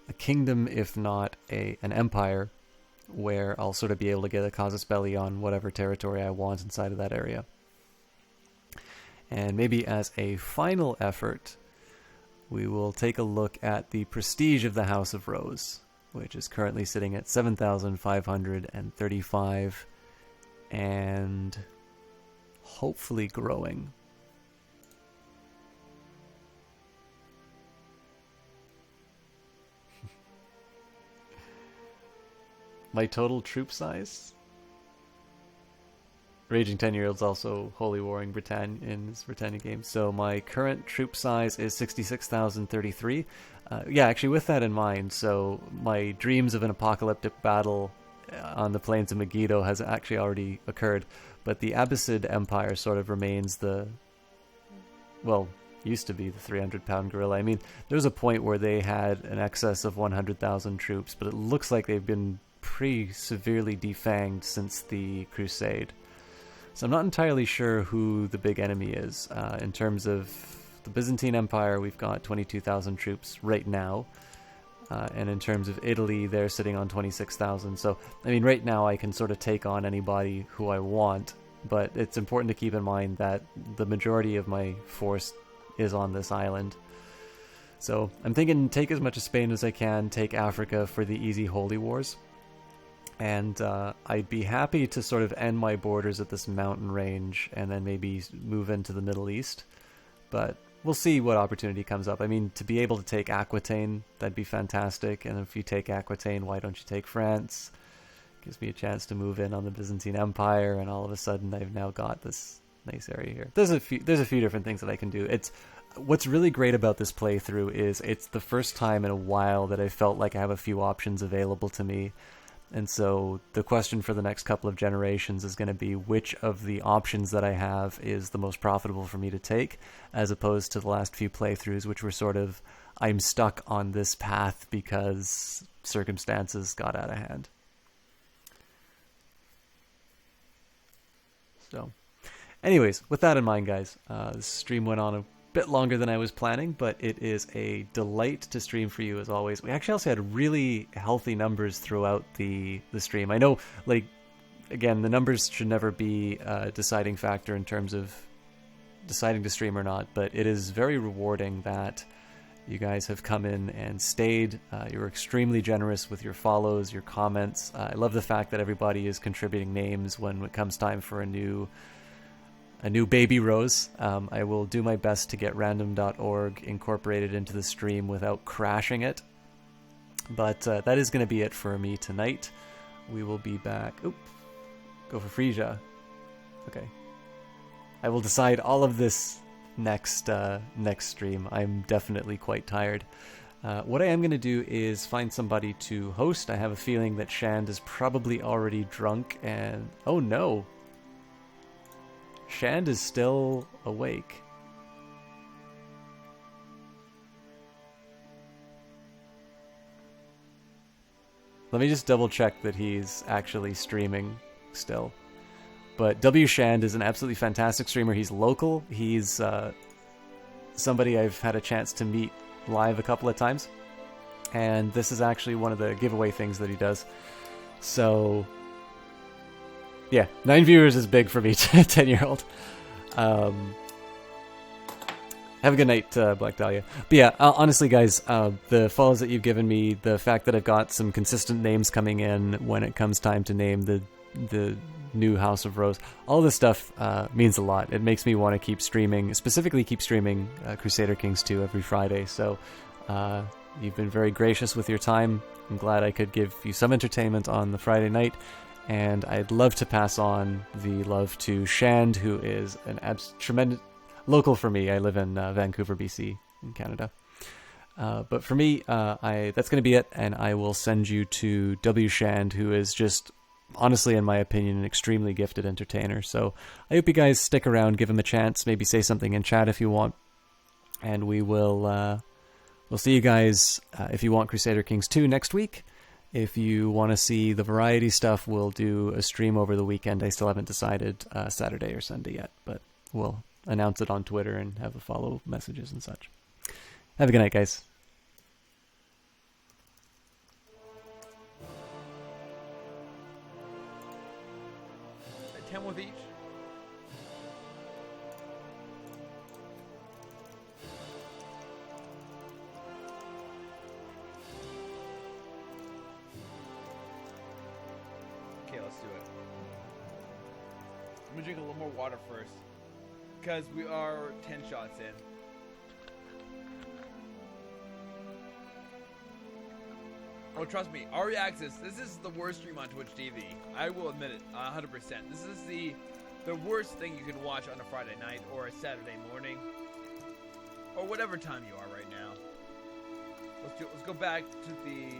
a kingdom, if not an empire, where I'll sort of be able to get a casus belli on whatever territory I want inside of that area. And maybe as a final effort, we will take a look at the prestige of the House of Rose, which is currently sitting at 7,535 and hopefully growing. My total troop size? Raging 10-year-old's also holy warring Britannia in his Britannia game. So my current troop size is 66,033. Actually, with that in mind, so my dreams of an apocalyptic battle on the plains of Megiddo has actually already occurred. But the Abbasid Empire sort of remains used to be the 300-pound gorilla. I mean, there was a point where they had an excess of 100,000 troops, but it looks like they've been pretty severely defanged since the Crusade. So I'm not entirely sure who the big enemy is. In terms of the Byzantine Empire, we've got 22,000 troops right now. And in terms of Italy, they're sitting on 26,000. So, I mean, right now I can sort of take on anybody who I want, but it's important to keep in mind that the majority of my force is on this island. So I'm thinking take as much of Spain as I can, take Africa for the easy holy wars. And I'd be happy to sort of end my borders at this mountain range and then maybe move into the Middle East. But we'll see what opportunity comes up. I mean, to be able to take Aquitaine, that'd be fantastic. And if you take Aquitaine, why don't you take France? Gives me a chance to move in on the Byzantine Empire, and all of a sudden I've now got this nice area here. There's a few different things that I can do. What's really great about this playthrough is it's the first time in a while that I felt like I have a few options available to me. And so the question for the next couple of generations is going to be which of the options that I have is the most profitable for me to take, as opposed to the last few playthroughs, which were sort of, I'm stuck on this path because circumstances got out of hand. So, anyways, with that in mind, guys, this stream went on a bit longer than I was planning, but it is a delight to stream for you as always. We actually also had really healthy numbers throughout the stream. I know, like, again, the numbers should never be a deciding factor in terms of deciding to stream or not, but it is very rewarding that you guys have come in and stayed. You're extremely generous with your follows, your comments. I love the fact that everybody is contributing names when it comes time for a new baby rose. I will do my best to get random.org incorporated into the stream without crashing it. But that is going to be it for me tonight. We will be back. Oop. Go for Frisia. Okay. I will decide all of this next stream. I'm definitely quite tired. What I am going to do is find somebody to host. I have a feeling that Shand is probably already drunk and... Oh no! Shand is still awake. Let me just double check that he's actually streaming still. But W. Shand is an absolutely fantastic streamer. He's local. He's somebody I've had a chance to meet live a couple of times. And this is actually one of the giveaway things that he does. So, yeah, 9 viewers is big for me, 10-year-old. Have a good night, Black Dahlia. But yeah, honestly, guys, the follows that you've given me, the fact that I've got some consistent names coming in when it comes time to name the new House of Rose, all this stuff means a lot. It makes me want to keep streaming, specifically keep streaming Crusader Kings 2 every Friday. So you've been very gracious with your time. I'm glad I could give you some entertainment on the Friday night. And I'd love to pass on the love to Shand, who is an tremendous local for me. I live in Vancouver, BC, in Canada. But for me, that's going to be it. And I will send you to W. Shand, who is just, honestly, in my opinion, an extremely gifted entertainer. So I hope you guys stick around, give him a chance, maybe say something in chat if you want. And we will we'll see you guys if you want Crusader Kings 2 next week. If you want to see the variety stuff, we'll do a stream over the weekend. I still haven't decided Saturday or Sunday yet, but we'll announce it on Twitter and have a follow messages and such. Have a good night, guys. 10 with each. Okay, let's do it. I'm gonna drink a little more water first, because we are 10 shots in. Oh, trust me, Ari Axis, this is the worst stream on Twitch TV. I will admit it, 100%. This is the worst thing you can watch on a Friday night or a Saturday morning, or whatever time you are right now. Let's go back to the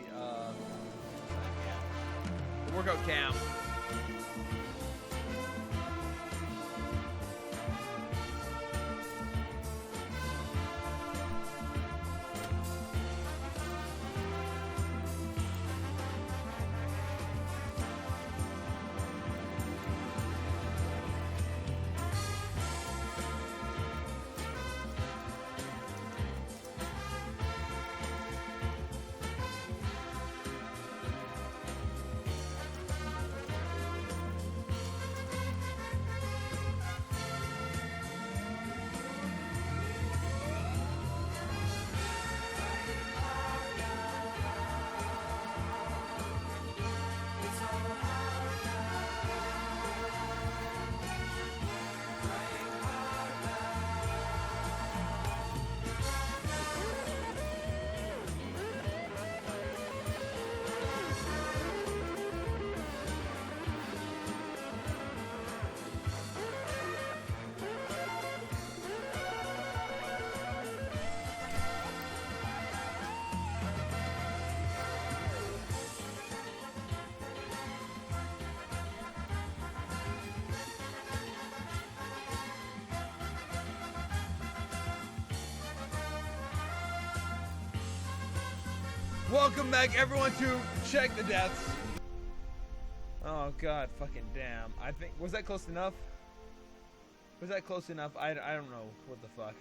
workout camp. Welcome back, everyone, to Check the Deaths. Oh god, fucking damn. I think, was that close enough? Was that close enough? I don't know what the fuck.